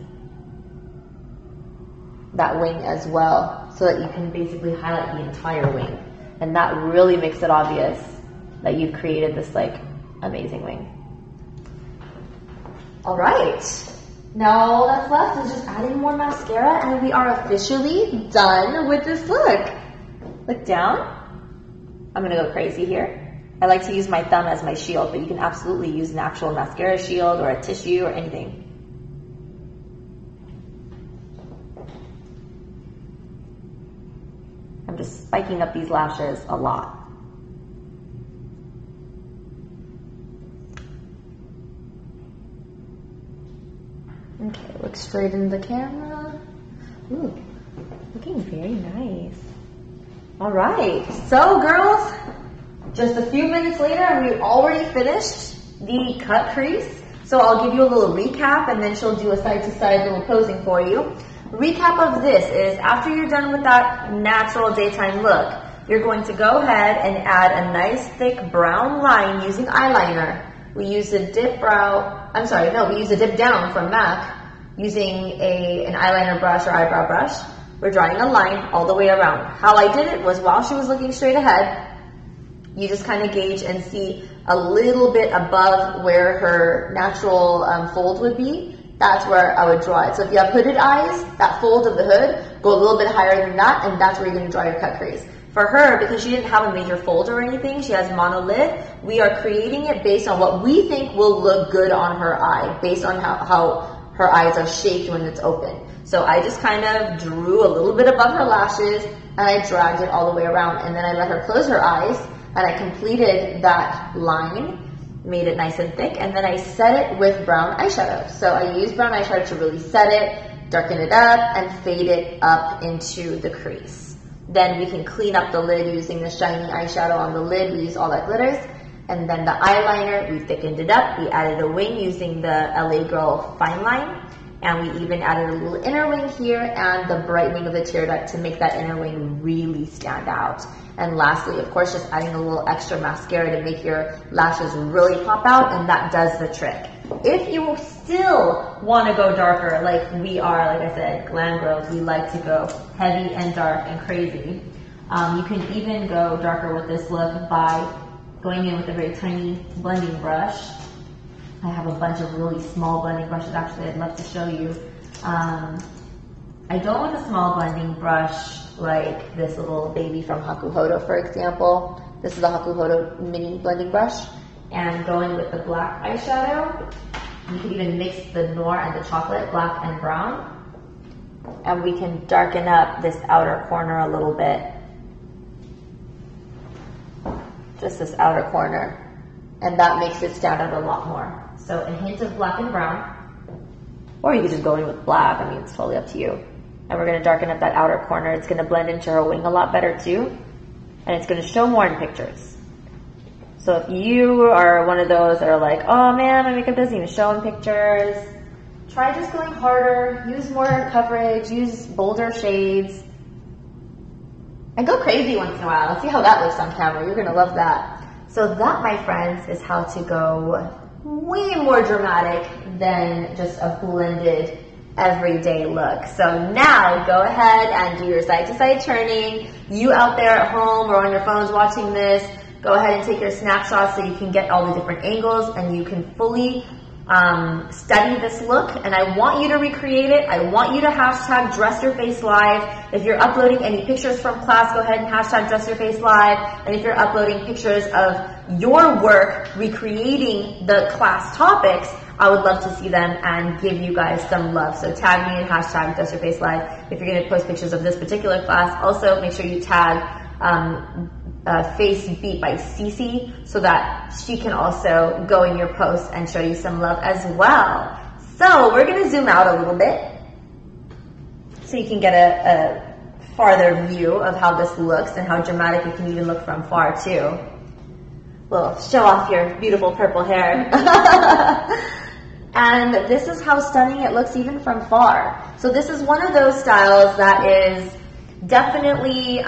that wing as well, so that you can basically highlight the entire wing. And that really makes it obvious that you've created this like amazing wing. All right. Now all that's left is just adding more mascara and we are officially done with this look. Look down. I'm gonna go crazy here. I like to use my thumb as my shield, but you can absolutely use an actual mascara shield or a tissue or anything. I'm just spiking up these lashes a lot. Okay, look straight in the camera. Ooh, looking very nice. All right, so girls, just a few minutes later and we've already finished the cut crease. So I'll give you a little recap and then she'll do a side-to-side little posing for you. Recap of this is after you're done with that natural daytime look, you're going to go ahead and add a nice thick brown line using eyeliner. We use a dip we use a dip down from MAC using an eyeliner brush or eyebrow brush. we're drawing a line all the way around. How I did it was while she was looking straight ahead, you just kind of gauge and see a little bit above where her natural fold would be. That's where I would draw it. So if you have hooded eyes, that fold of the hood, go a little bit higher than that, and that's where you're going to draw your cut crease. For her, because she didn't have a major fold or anything, she has monolid, we are creating it based on what we think will look good on her eye, based on how her eyes are shaped when it's open. So I just kind of drew a little bit above her lashes, and I dragged it all the way around, and then I let her close her eyes, and I completed that line, made it nice and thick, and then I set it with brown eyeshadow. So I used brown eyeshadow to really set it, darken it up, and fade it up into the crease. Then we can clean up the lid using the shiny eyeshadow on the lid. We use all that glitters. And then the eyeliner, we thickened it up. We added a wing using the LA Girl Fine Line. And we even added a little inner wing here and the brightening of the tear duct to make that inner wing really stand out. And lastly, of course, just adding a little extra mascara to make your lashes really pop out, and that does the trick. If you still want to go darker, like we are, like I said, glam girls, we like to go heavy and dark and crazy. You can even go darker with this look by going in with a very tiny blending brush. I have a bunch of really small blending brushes, actually I'd love to show you. I go with a small blending brush like this little baby from Hakuhodo, for example. This is the Hakuhodo mini blending brush. And going with the black eyeshadow, you can even mix the noir and the chocolate, black and brown. And we can darken up this outer corner a little bit. Just this outer corner. And that makes it stand out a lot more. So a hint of black and brown, or you could just go in with black. I mean, it's totally up to you. And we're going to darken up that outer corner. It's going to blend into her wing a lot better too. And it's going to show more in pictures. So if you are one of those that are like, oh man, my makeup doesn't even show in pictures, try just going harder, use more coverage, use bolder shades, and go crazy once in a while. Let's see how that looks on camera. You're going to love that. So that, my friends, is how to go way more dramatic than just a blended everyday look. So now go ahead and do your side to side turning. You out there at home or on your phones watching this, go ahead and take your snapshots so you can get all the different angles and you can fully study this look. And I want you to recreate it. I want you to hashtag Dress Your Face Live. If you're uploading any pictures from class, go ahead and hashtag Dress Your Face Live. And if you're uploading pictures of your work recreating the class topics, I would love to see them and give you guys some love. So tag me and hashtag Dress Your Face Live. If you're going to post pictures of this particular class, also make sure you tag Face Beat by Cece so that she can also go in your post and show you some love as well. So we're going to zoom out a little bit so you can get a farther view of how this looks and how dramatic it can even look from far too. We'll show off your beautiful purple hair. And this is how stunning it looks even from far. So this is one of those styles that is definitely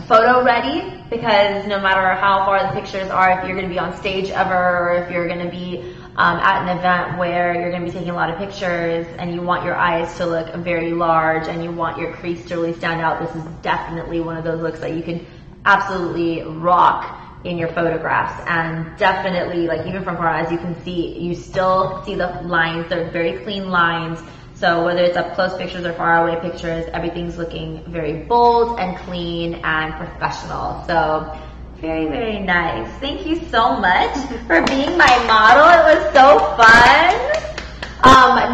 photo ready, because no matter how far the pictures are, if you're going to be on stage ever, or if you're going to be at an event where you're going to be taking a lot of pictures and you want your eyes to look very large and you want your crease to really stand out, this is definitely one of those looks that you can absolutely rock in your photographs. And definitely, like, even from far, as you can see, you still see the lines. They're very clean lines. So whether it's up close pictures or far away pictures, everything's looking very bold and clean and professional. So very, very nice. Thank you so much for being my model. It was so fun.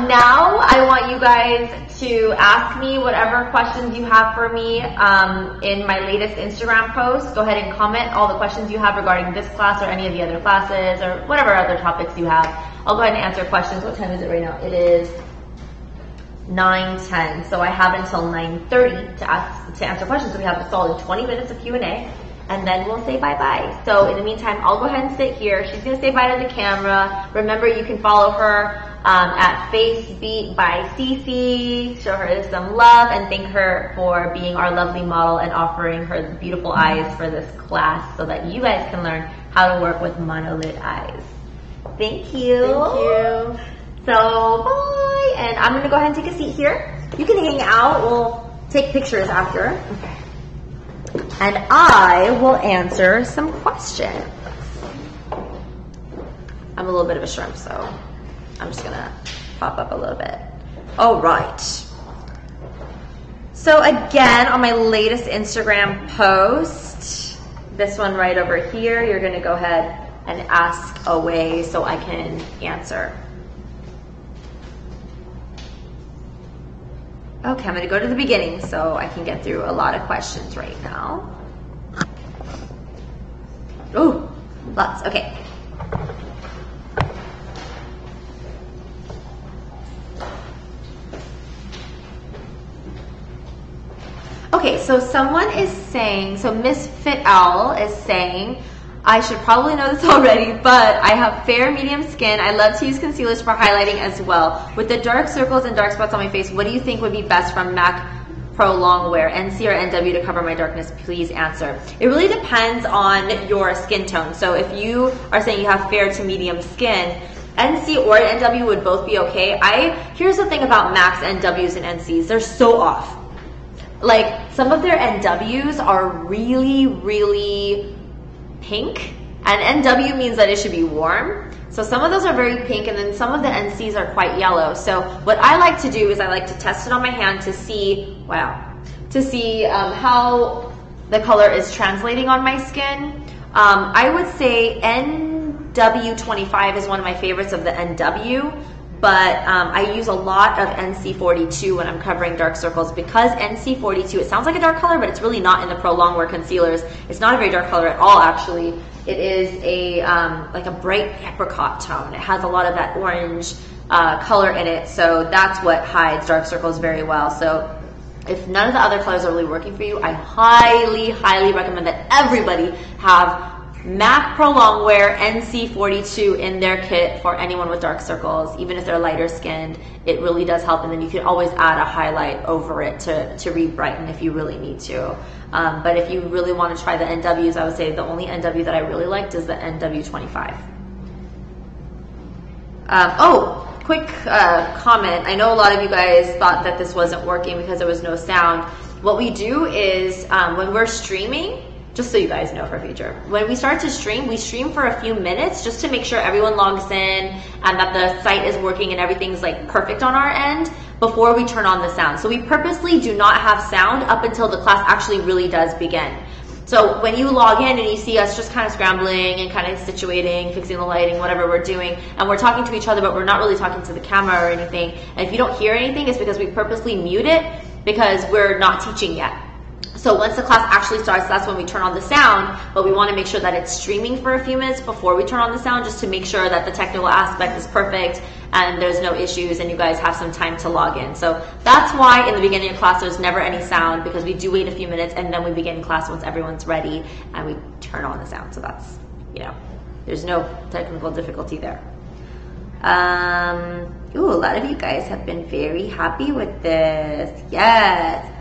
Now I want you guys to ask me whatever questions you have for me in my latest Instagram post. Go ahead and comment all the questions you have regarding this class or any of the other classes or whatever other topics you have. I'll go ahead and answer questions. What time is it right now? It is 9:10, so I have until 9:30 to answer questions. So we have a solid 20 minutes of Q&A, and then we'll say bye-bye. So in the meantime, I'll go ahead and sit here. She's going to say bye to the camera. Remember, you can follow her at Face Beat by Cece. Show her some love and thank her for being our lovely model and offering her beautiful eyes for this class so that you guys can learn how to work with monolid eyes. Thank you. Thank you. So, bye. And I'm going to go ahead and take a seat here. You can hang out. We'll take pictures after. Okay. And I will answer some questions. I'm a little bit of a shrimp, so I'm just gonna pop up a little bit. All right. So again, on my latest Instagram post, this one right over here, you're gonna go ahead and ask away so I can answer. Okay, I'm gonna go to the beginning so I can get through a lot of questions right now. Ooh, lots, okay. Okay, so someone is saying, so Miss Fit Owl is saying, I should probably know this already, but I have fair medium skin. I love to use concealers for highlighting as well. With the dark circles and dark spots on my face, what do you think would be best from MAC Pro Longwear, NC or NW, to cover my darkness? Please answer. It really depends on your skin tone. So if you are saying you have fair to medium skin, NC or NW would both be okay. Here's the thing about MACs, NWs, and NCs. They're so off. Like, some of their NWs are really, really pink, and NW means that it should be warm. So some of those are very pink, and then some of the NCs are quite yellow. So what I like to do is I like to test it on my hand to see, how the color is translating on my skin. I would say NW25 is one of my favorites of the NW. But I use a lot of NC42 when I'm covering dark circles, because NC42, it sounds like a dark color, but it's really not in the Pro Longwear concealers. It's not a very dark color at all, actually. It is a like a bright apricot tone. It has a lot of that orange color in it, so that's what hides dark circles very well. So if none of the other colors are really working for you, I highly, highly recommend that everybody have MAC Pro Longwear NC42 in their kit for anyone with dark circles, even if they're lighter skinned. It really does help, and then you can always add a highlight over it to re-brighten if you really need to. But if you really want to try the NWs, I would say the only NW that I really liked is the NW25. Quick comment. I know a lot of you guys thought that this wasn't working because there was no sound. What we do is when we're streaming, just so you guys know for future, when we start to stream, we stream for a few minutes just to make sure everyone logs in and that the site is working and everything's like perfect on our end before we turn on the sound. So we purposely do not have sound up until the class actually really does begin. So when you log in and you see us just kind of scrambling and kind of situating, fixing the lighting, whatever we're doing, and we're talking to each other, but we're not really talking to the camera or anything, and if you don't hear anything, it's because we purposely mute it because we're not teaching yet. So once the class actually starts, that's when we turn on the sound, but we want to make sure that it's streaming for a few minutes before we turn on the sound, just to make sure that the technical aspect is perfect and there's no issues and you guys have some time to log in. So that's why in the beginning of class there's never any sound, because we do wait a few minutes and then we begin class once everyone's ready and we turn on the sound. So that's, there's no technical difficulty there. A lot of you guys have been very happy with this. Yes.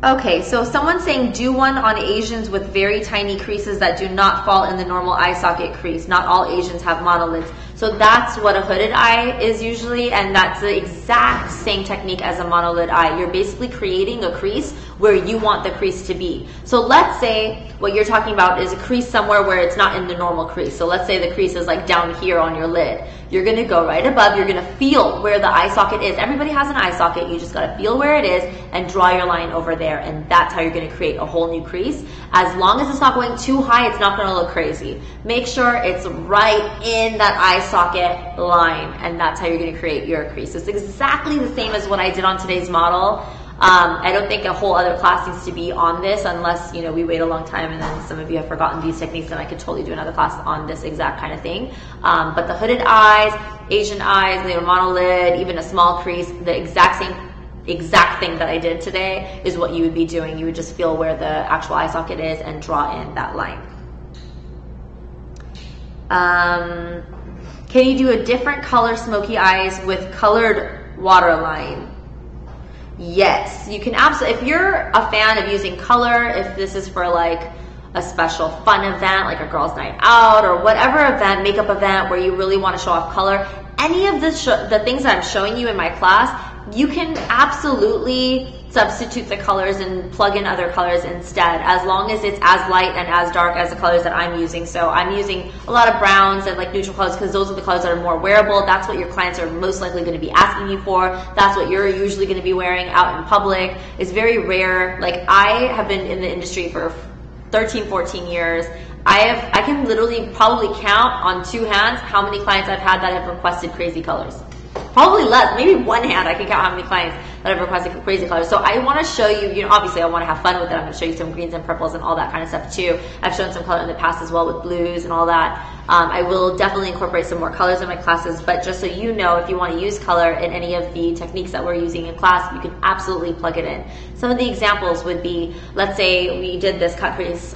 Okay, so someone's saying do one on Asians with very tiny creases that do not fall in the normal eye socket crease. Not all Asians have monolids. So that's what a hooded eye is usually, and that's the exact same technique as a monolid eye. You're basically creating a crease where you want the crease to be. So let's say what you're talking about is a crease somewhere where it's not in the normal crease. So let's say the crease is like down here on your lid. You're going to go right above. You're going to feel where the eye socket is. Everybody has an eye socket. You just got to feel where it is and draw your line over there. And that's how you're going to create a whole new crease. As long as it's not going too high, it's not going to look crazy. Make sure it's right in that eye socket line. And that's how you're going to create your crease. It's exactly the same as what I did on today's model. I don't think a whole other class needs to be on this unless, we wait a long time and then some of you have forgotten these techniques, and I could totally do another class on this exact kind of thing. But the hooded eyes, Asian eyes, monolid, even a small crease, the exact thing that I did today is what you would be doing. You would just feel where the actual eye socket is and draw in that line. Can you do a different color smoky eyes with colored waterline? Yes, you can absolutely. If you're a fan of using color, if this is for like a special fun event, like a girls' night out or whatever event, makeup event where you really want to show off color, any of the things that I'm showing you in my class, you can absolutely substitute the colors and plug in other colors instead, as long as it's as light and as dark as the colors that I'm using. So I'm using a lot of browns and like neutral colors because those are the colors that are more wearable. That's what your clients are most likely going to be asking you for. That's what you're usually going to be wearing out in public. It's very rare. Like, I have been in the industry for 13, 14 years. I can literally probably count on two hands how many clients I've had that have requested crazy colors. Probably less, maybe one hand I can count how many clients that have requested crazy colors. So I want to show you, obviously I want to have fun with it. I'm going to show you some greens and purples and all that kind of stuff too. I've shown some color in the past as well with blues and all that. I will definitely incorporate some more colors in my classes, but just so you know, if you want to use color in any of the techniques that we're using in class, you can absolutely plug it in. Some of the examples would be, let's say we did this cut crease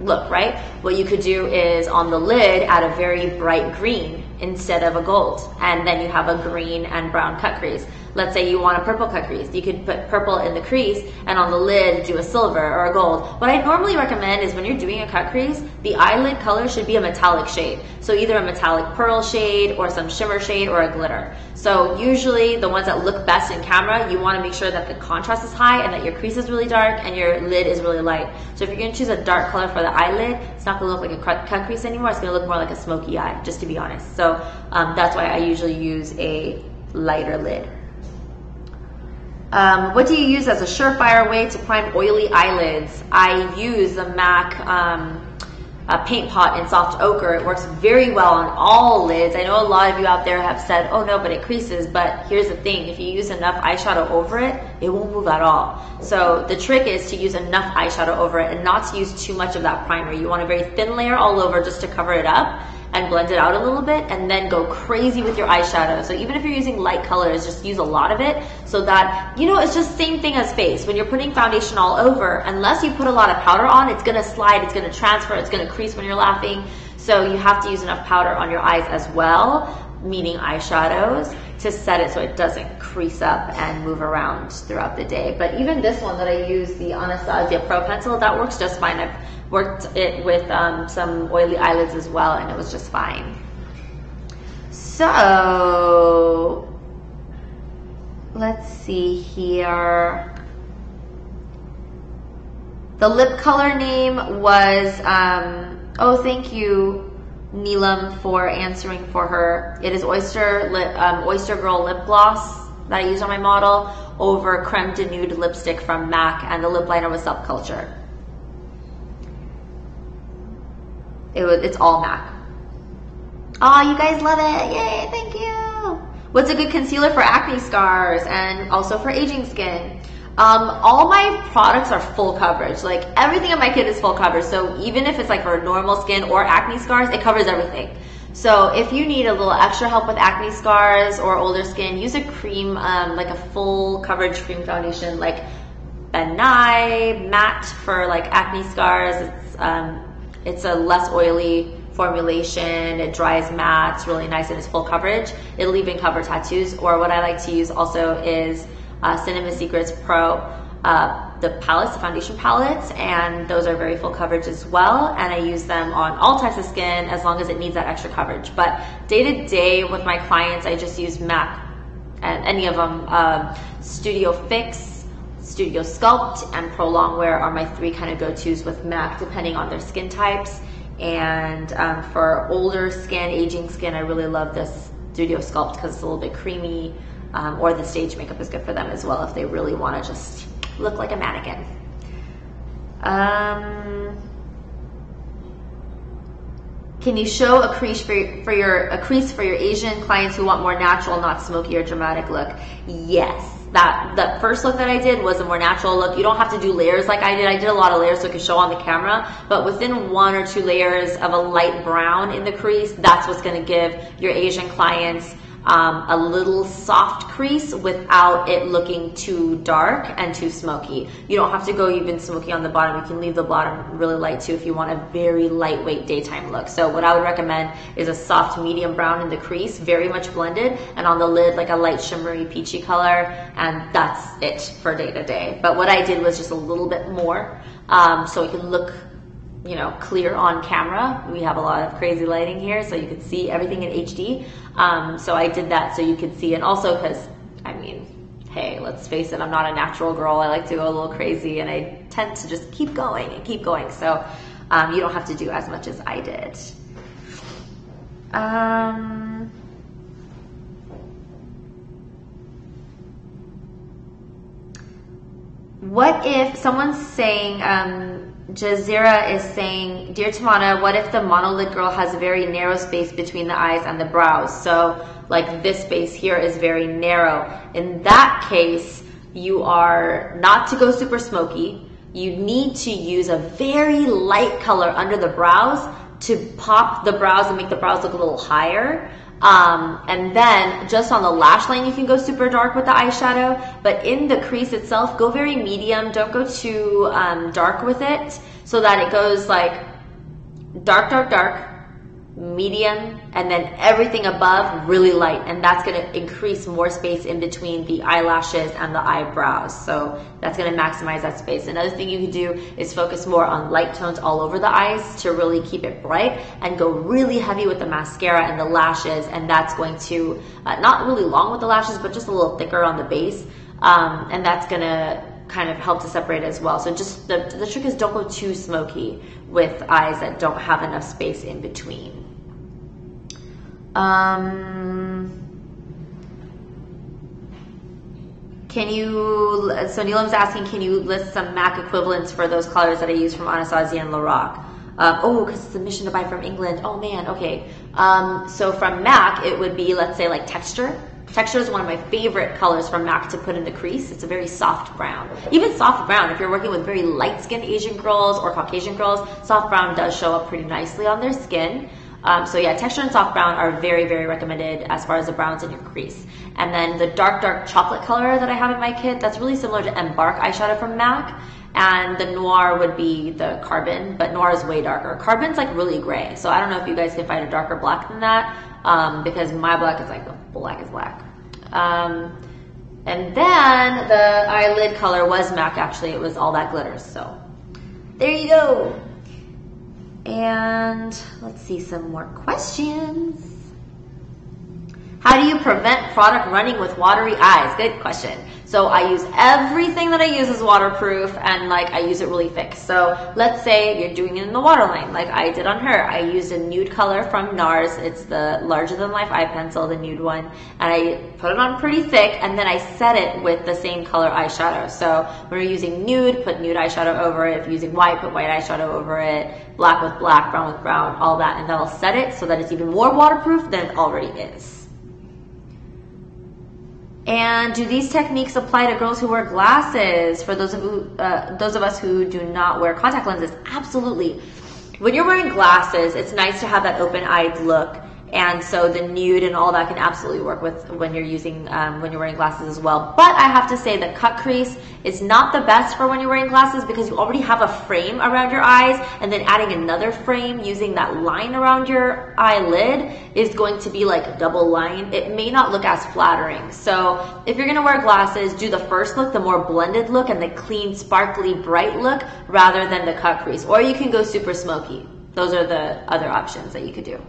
look, right? What you could do is on the lid add a very bright green instead of a gold, and then you have a green and brown cut crease. Let's say you want a purple cut crease. You could put purple in the crease and on the lid do a silver or a gold. What I normally recommend is when you're doing a cut crease, the eyelid color should be a metallic shade. So either a metallic pearl shade or some shimmer shade or a glitter. So usually the ones that look best in camera, you want to make sure that the contrast is high and that your crease is really dark and your lid is really light. So if you're going to choose a dark color for the eyelid, it's not going to look like a cut crease anymore. It's going to look more like a smoky eye, just to be honest. So that's why I usually use a lighter lid. What do you use as a surefire way to prime oily eyelids? I use the MAC paint pot in soft ochre. It works very well on all lids. I know a lot of you out there have said, oh no, but it creases. But here's the thing, if you use enough eyeshadow over it, it won't move at all. So the trick is to use enough eyeshadow over it and not to use too much of that primer. You want a very thin layer all over just to cover it up and blend it out a little bit, and then go crazy with your eyeshadow. So even if you're using light colors, just use a lot of it so that, it's just same thing as face. When you're putting foundation all over, unless you put a lot of powder on, it's gonna slide, it's gonna transfer, it's gonna crease when you're laughing. So you have to use enough powder on your eyes as well, meaning eyeshadows, to set it so it doesn't crease up and move around throughout the day. But even this one that I use, the Anastasia Pro Pencil, that works just fine. I've worked it with some oily eyelids as well, and it was just fine. So let's see here. The lip color name was, oh, thank you, Neelam, for answering for her. It is Oyster Girl Lip Gloss that I use on my model over Creme de Nude lipstick from MAC, and the lip liner was Subculture. It's all MAC. Oh, you guys love it. Yay, thank you. What's a good concealer for acne scars and also for aging skin? All my products are full coverage. Like, everything in my kit is full coverage. So even if it's like for normal skin or acne scars, it covers everything. So if you need a little extra help with acne scars or older skin, use a cream, like a full coverage cream foundation like Ben Nye Matte for like acne scars. It's a less oily formulation. It dries matte. It's really nice and it's full coverage. It'll even cover tattoos. Or what I like to use also is Cinema Secrets Pro, the palettes, the foundation palettes, and those are very full coverage as well. And I use them on all types of skin as long as it needs that extra coverage. But day to day with my clients, I just use MAC, and any of them. Studio Fix, Studio Sculpt, and Pro Longwear are my three kind of go-tos with MAC, depending on their skin types. And for older skin, aging skin, I really love this Studio Sculpt because it's a little bit creamy, or the stage makeup is good for them as well if they really want to just look like a mannequin. Can you show a crease for your Asian clients who want more natural, not smoky or dramatic look? Yes. That first look that I did was a more natural look. You don't have to do layers like I did. I did a lot of layers so it could show on the camera, but within 1 or 2 layers of a light brown in the crease, that's what's going to give your Asian clients a little soft crease without it looking too dark and too smoky. You don't have to go even smoky on the bottom. You can leave the bottom really light too if you want a very lightweight daytime look. So what I would recommend is a soft medium brown in the crease, very much blended, and on the lid like a light shimmery peachy color, and that's it for day to day. But what I did was just a little bit more so it can look you know, clear on camera. We have a lot of crazy lighting here, so you could see everything in HD. So I did that so you could see, and also because, I mean, hey, let's face it, I'm not a natural girl. I like to go a little crazy, and I tend to just keep going and keep going. So you don't have to do as much as I did. What if someone's saying, Jazira is saying, Dear Tamana, what if the monolid girl has a very narrow space between the eyes and the brows? So like this space here is very narrow. In that case, you are not to go super smoky. You need to use a very light color under the brows to pop the brows and make the brows look a little higher. And then just on the lash line, you can go super dark with the eyeshadow, but in the crease itself, go very medium. Don't go too dark with it, so that it goes like dark, dark, dark, medium, and then everything above really light. And that's going to increase more space in between the eyelashes and the eyebrows. So that's going to maximize that space. Another thing you can do is focus more on light tones all over the eyes to really keep it bright, and go really heavy with the mascara and the lashes. And that's going to, not really long with the lashes, but just a little thicker on the base. And that's going to kind of help to separate it as well. So just the trick is don't go too smoky with eyes that don't have enough space in between. Can you, so Neelam's asking, can you list some MAC equivalents for those colors that I use from Anastasia and Lorac? Oh, because it's a mission to buy from England. Oh man, okay. So from MAC, it would be, let's say, like Texture. Texture is one of my favorite colors from MAC to put in the crease. It's a very soft brown. Even soft brown, if you're working with very light-skinned Asian girls or Caucasian girls, soft brown does show up pretty nicely on their skin. So yeah, Texture and soft brown are very, very recommended as far as the browns in your crease. And then the dark, dark chocolate color that I have in my kit, that's really similar to Embark eyeshadow from MAC. And the Noir would be the Carbon, but Noir is way darker. Carbon's like really gray, so I don't know if you guys can find a darker black than that, because my black is like the black is black. And then the eyelid color was MAC, actually. It was All That Glitters, so there you go. And let's see some more questions. How do you prevent product running with watery eyes? Good question. So I use everything that I use is waterproof, and like I use it really thick. So let's say you're doing it in the waterline like I did on her. I used a nude color from NARS. It's the larger than life eye pencil, the nude one. And I put it on pretty thick, and then I set it with the same color eyeshadow. So when you're using nude, put nude eyeshadow over it. If you're using white, put white eyeshadow over it. Black with black, brown with brown, all that. And then I'll set it so that it's even more waterproof than it already is. And do these techniques apply to girls who wear glasses? For those of us who do not wear contact lenses, absolutely. When you're wearing glasses, it's nice to have that open-eyed look, and so the nude and all that can absolutely work with when you're using when you're wearing glasses as well. But I have to say that cut crease is not the best for when you're wearing glasses, because you already have a frame around your eyes, and then adding another frame using that line around your eyelid is going to be like a double line. It may not look as flattering. So if you're gonna wear glasses, do the first look, the more blended look and the clean, sparkly, bright look, rather than the cut crease. Or you can go super smoky. Those are the other options that you could do.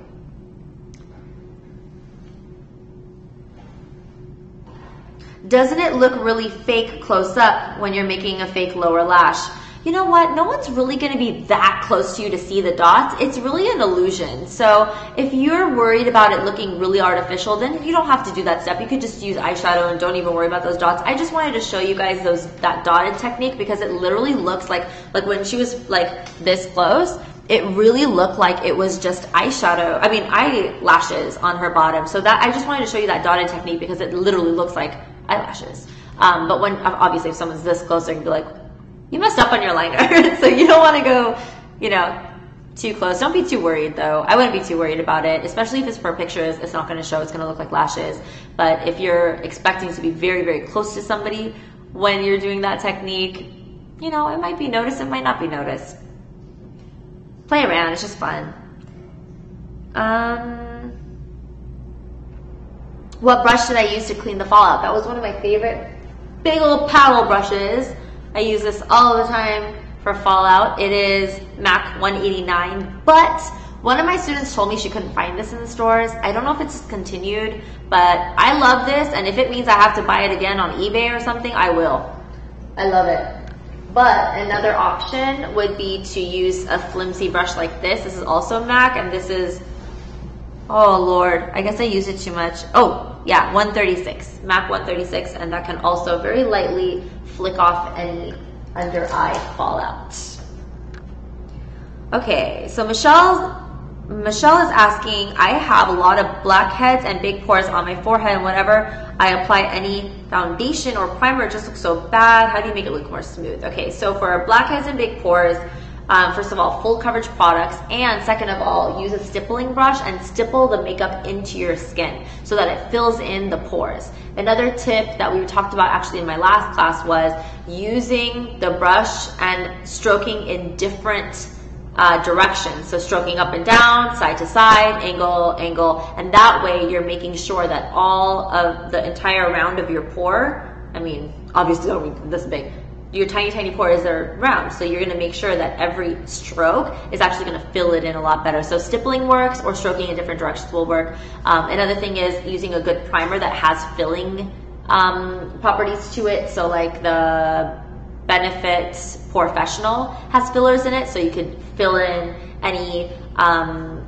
Doesn't it look really fake close up when you're making a fake lower lash? You know what? No one's really going to be that close to you to see the dots. It's really an illusion. So if you're worried about it looking really artificial, then you don't have to do that step. You could just use eyeshadow and don't even worry about those dots. I just wanted to show you guys that dotted technique, because it literally looks like when she was like this close, it really looked like it was just eyeshadow. I mean, eyelashes on her bottom. So that I just wanted to show you that dotted technique, because it literally looks like eyelashes. But when obviously if someone's this close, they can be like, you messed up on your liner. So you don't want to go, you know, too close. Don't be too worried though. I wouldn't be too worried about it, especially if it's for pictures. It's not going to show. It's going to look like lashes. But if you're expecting to be very, very close to somebody when you're doing that technique, you know, it might be noticed. It might not be noticed. Play around. It's just fun. What brush did I use to clean the fallout? That was one of my favorite big old paddle brushes. I use this all the time for fallout. It is MAC 189, but one of my students told me she couldn't find this in the stores. I don't know if it's discontinued, but I love this, and if it means I have to buy it again on eBay or something, I will. I love it. But another option would be to use a flimsy brush like this. This is also MAC, and this is, oh Lord, I guess I use it too much. Oh yeah, 136, MAC 136, and that can also very lightly flick off any under eye fallout. Okay, so Michelle is asking, I have a lot of blackheads and big pores on my forehead, and whenever I apply any foundation or primer, it just looks so bad. How do you make it look more smooth? Okay, so for blackheads and big pores, first of all, full coverage products, and second of all, use a stippling brush and stipple the makeup into your skin so that it fills in the pores. Another tip that we talked about actually in my last class was using the brush and stroking in different directions. So stroking up and down, side to side, angle, and that way you're making sure that all of the entire round of your pore, I mean, obviously don't be this big, your tiny pores are round, so you're going to make sure that every stroke is actually going to fill it in a lot better. So stippling works, or stroking in different directions will work. Another thing is using a good primer that has filling properties to it. So like the Benefit Professional has fillers in it, so you could fill in any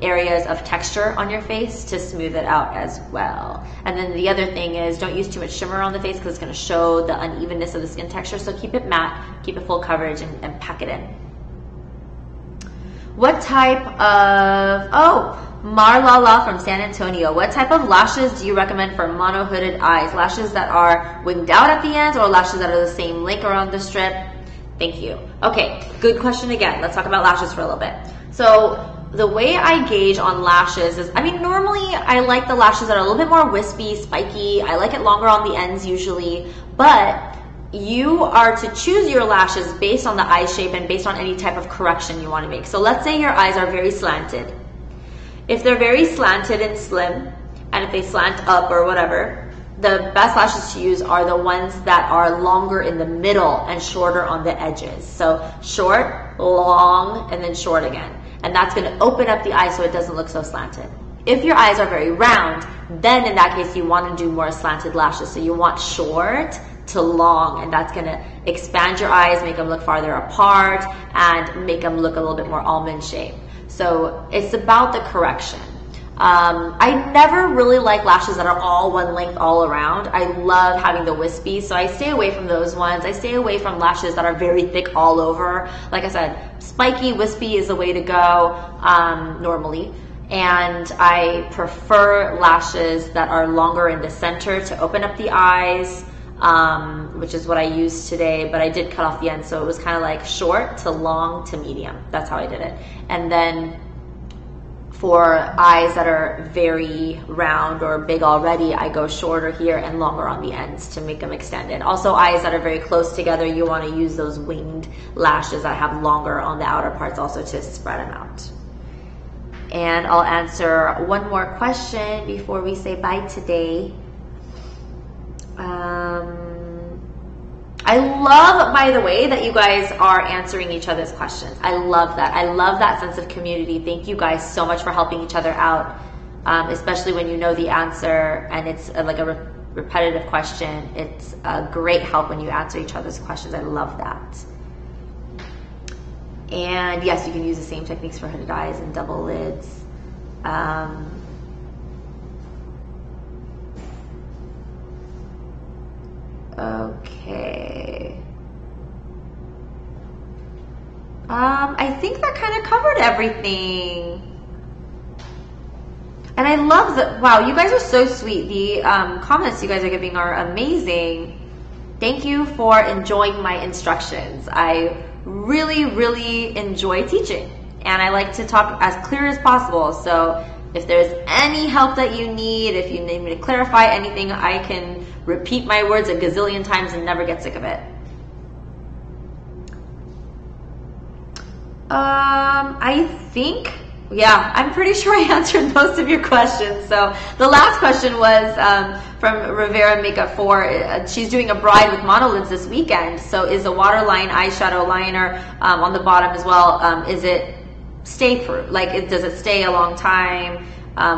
areas of texture on your face to smooth it out as well. And then the other thing is, don't use too much shimmer on the face because it's going to show the unevenness of the skin texture. So keep it matte, keep it full coverage, and pack it in. What type of, oh, Marlala from San Antonio, what type of lashes do you recommend for mono-hooded eyes? Lashes that are winged out at the ends, or lashes that are the same length around the strip? Thank you. Okay, good question again. Let's talk about lashes for a little bit. So the way I gauge on lashes is, I mean, normally I like the lashes that are a little bit more wispy, spiky. I like it longer on the ends usually, but you are to choose your lashes based on the eye shape and based on any type of correction you want to make. So let's say your eyes are very slanted. If they're very slanted and slim, and if they slant up or whatever, the best lashes to use are the ones that are longer in the middle and shorter on the edges. So short, long, and then short again. And that's going to open up the eye so it doesn't look so slanted. If your eyes are very round, then in that case you want to do more slanted lashes. So you want short to long, and that's going to expand your eyes, make them look farther apart, and make them look a little bit more almond shaped. So it's about the correction. I never really like lashes that are all one length all around. I love having the wispy, so I stay away from those ones. I stay away from lashes that are very thick all over. Like I said, spiky, wispy is the way to go normally. And I prefer lashes that are longer in the center to open up the eyes, which is what I used today, but I did cut off the end, so it was kind of like short to long to medium. That's how I did it. And then for eyes that are very round or big already, I go shorter here and longer on the ends to make them extended. Also, eyes that are very close together, you want to use those winged lashes that have longer on the outer parts also to spread them out. And I'll answer one more question before we say bye today. I love, by the way, that you guys are answering each other's questions. I love that. I love that sense of community. Thank you guys so much for helping each other out, especially when you know the answer and it's like a repetitive question. It's a great help when you answer each other's questions. I love that. And yes, you can use the same techniques for hooded eyes and double lids. Okay. I think that kind of covered everything. And I love that. Wow, you guys are so sweet. The comments you guys are giving are amazing. Thank you for enjoying my instructions. I really, really enjoy teaching, and I like to talk as clear as possible. So if there's any help that you need, if you need me to clarify anything, I can repeat my words a gazillion times and never get sick of it. I think Yeah, I'm pretty sure I answered most of your questions. So the last question was from Rivera Makeup 4. She's doing a bride with monolids this weekend. So is a waterline eyeshadow liner on the bottom as well, is it stay through? Like, does it stay a long time?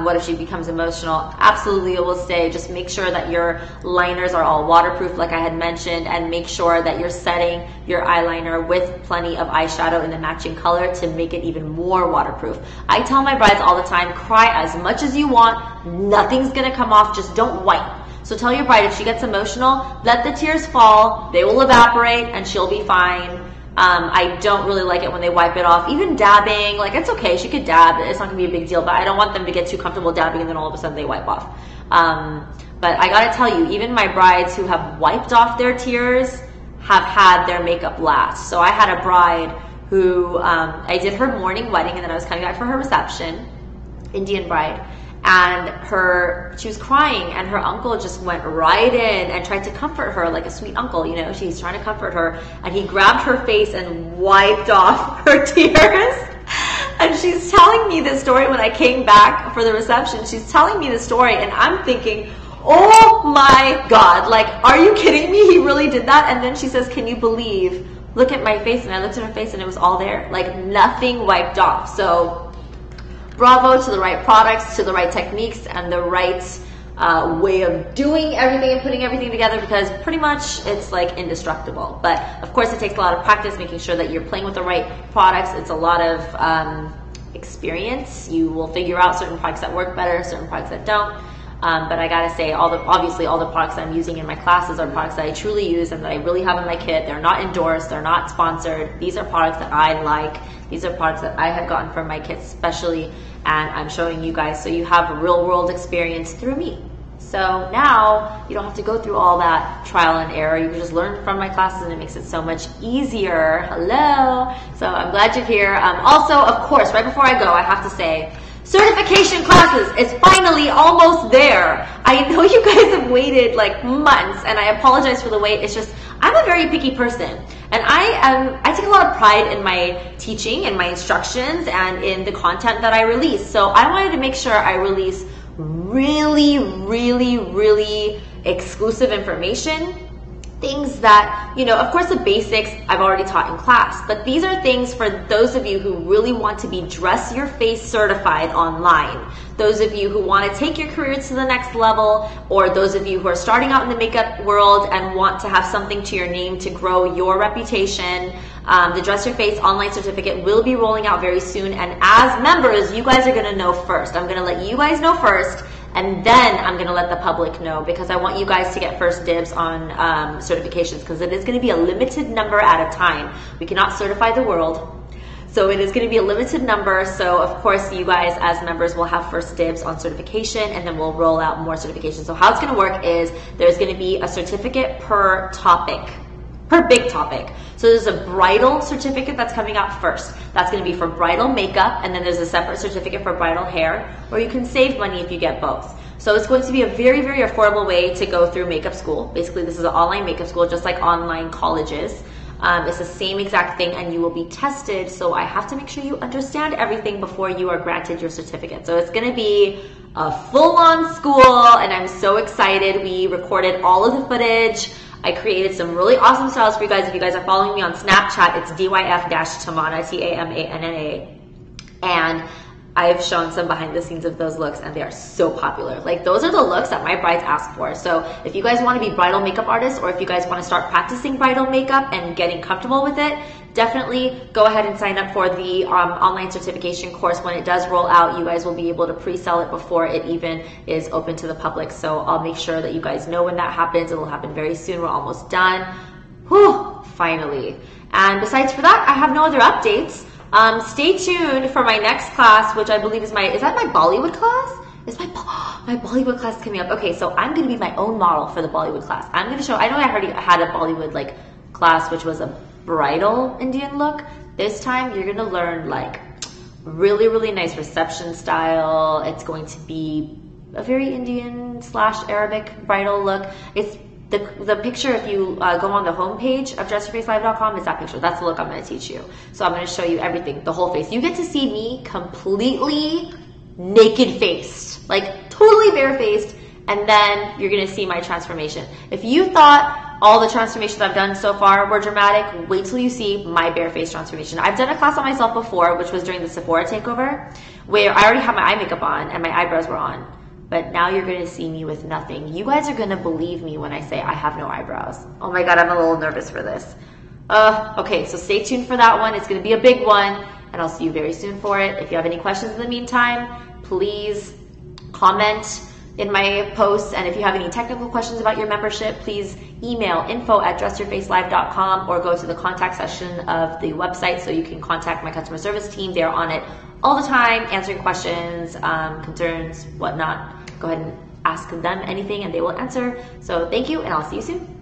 What if she becomes emotional? Absolutely, it will stay. Just make sure that your liners are all waterproof, like I had mentioned, and make sure that you're setting your eyeliner with plenty of eyeshadow in the matching color to make it even more waterproof. I tell my brides all the time, cry as much as you want. Nothing's gonna come off, just don't wipe. So tell your bride if she gets emotional, let the tears fall, they will evaporate, and she'll be fine. I don't really like it when they wipe it off. Even dabbing, like, it's okay, she could dab, it's not gonna be a big deal, but I don't want them to get too comfortable dabbing and then all of a sudden they wipe off. But I gotta tell you, even my brides who have wiped off their tears have had their makeup last. So I had a bride who, I did her morning wedding and then I was coming back for her reception, Indian bride, and she was crying and her uncle just went right in and tried to comfort her like a sweet uncle, you know, she's trying to comfort her, and he grabbed her face and wiped off her tears. And she's telling me this story when I came back for the reception. She's telling me the story and I'm thinking, oh my God, like, are you kidding me? He really did that? And then she says, can you believe, look at my face. And I looked at her face and it was all there, like nothing wiped off. So bravo to the right products, to the right techniques, and the right way of doing everything and putting everything together, because pretty much it's like indestructible. But of course it takes a lot of practice, making sure that you're playing with the right products. It's a lot of experience. You will figure out certain products that work better, certain products that don't. But I gotta say, obviously all the products I'm using in my classes are products that I truly use and that I really have in my kit. They're not endorsed, they're not sponsored. These are products that I like. These are products that I have gotten from my kit especially, and I'm showing you guys so you have a real world experience through me. So now you don't have to go through all that trial and error. You can just learn from my classes and it makes it so much easier. Hello. So I'm glad you're here. Also, of course, right before I go, I have to say, certification classes is finally almost there. I know you guys have waited like months and I apologize for the wait. It's just, I'm a very picky person and I take a lot of pride in my teaching and my instructions and in the content that I release. So I wanted to make sure I release really, really, really exclusive information. Things that, you know, of course the basics I've already taught in class, but these are things for those of you who really want to be Dress Your Face certified online. Those of you who want to take your career to the next level, or those of you who are starting out in the makeup world and want to have something to your name to grow your reputation. The Dress Your Face online certificate will be rolling out very soon, and as members, you guys are going to know first. I'm going to let you guys know first, and then I'm going to let the public know, because I want you guys to get first dibs on certifications, because it is going to be a limited number at a time. We cannot certify the world. So it is going to be a limited number. So of course you guys as members will have first dibs on certification, and then we'll roll out more certifications. So how it's going to work is there's going to be a certificate per topic, per big topic. So there's a bridal certificate that's coming out first. That's going to be for bridal makeup, and then there's a separate certificate for bridal hair, or you can save money if you get both. So it's going to be a very, very affordable way to go through makeup school. Basically, this is an online makeup school, just like online colleges. It's the same exact thing, and you will be tested. So I have to make sure you understand everything before you are granted your certificate. So it's going to be a full-on school, and I'm so excited. We recorded all of the footage. I created some really awesome styles for you guys. If you guys are following me on Snapchat, it's DYF-Tamana, T-A-M-A-N-N-A. And I've shown some behind the scenes of those looks, and they are so popular. Like, those are the looks that my brides ask for. So if you guys want to be bridal makeup artists, or if you guys want to start practicing bridal makeup and getting comfortable with it, definitely go ahead and sign up for the online certification course. When it does roll out, you guys will be able to pre-sell it before it even is open to the public. So I'll make sure that you guys know when that happens. It'll happen very soon. We're almost done. Whew, finally. And besides for that, I have no other updates. Stay tuned for my next class, which I believe is that my Bollywood class? Is my Bollywood class coming up? Okay, so I'm going to be my own model for the Bollywood class. I'm going to show, I know I already had a Bollywood like class, which was a bridal Indian look. This time you're going to learn like really, really nice reception style. It's going to be a very Indian / Arabic bridal look. It's The picture, if you go on the homepage of dressyourfacelive.com, is that picture. That's the look I'm going to teach you. So I'm going to show you everything, the whole face. You get to see me completely naked-faced, like totally bare-faced, and then you're going to see my transformation. If you thought all the transformations I've done so far were dramatic, wait till you see my bare-faced transformation. I've done a class on myself before, which was during the Sephora takeover, where I already had my eye makeup on and my eyebrows were on. But now you're going to see me with nothing. You guys are going to believe me when I say I have no eyebrows. Oh my God, I'm a little nervous for this. Okay, so stay tuned for that one. It's going to be a big one, and I'll see you very soon for it. If you have any questions in the meantime, please comment in my posts. And if you have any technical questions about your membership, please email info@dressyourfacelive.com or go to the contact section of the website so you can contact my customer service team. They're on it all the time, answering questions, concerns, whatnot. Go ahead and ask them anything and they will answer. So thank you, and I'll see you soon.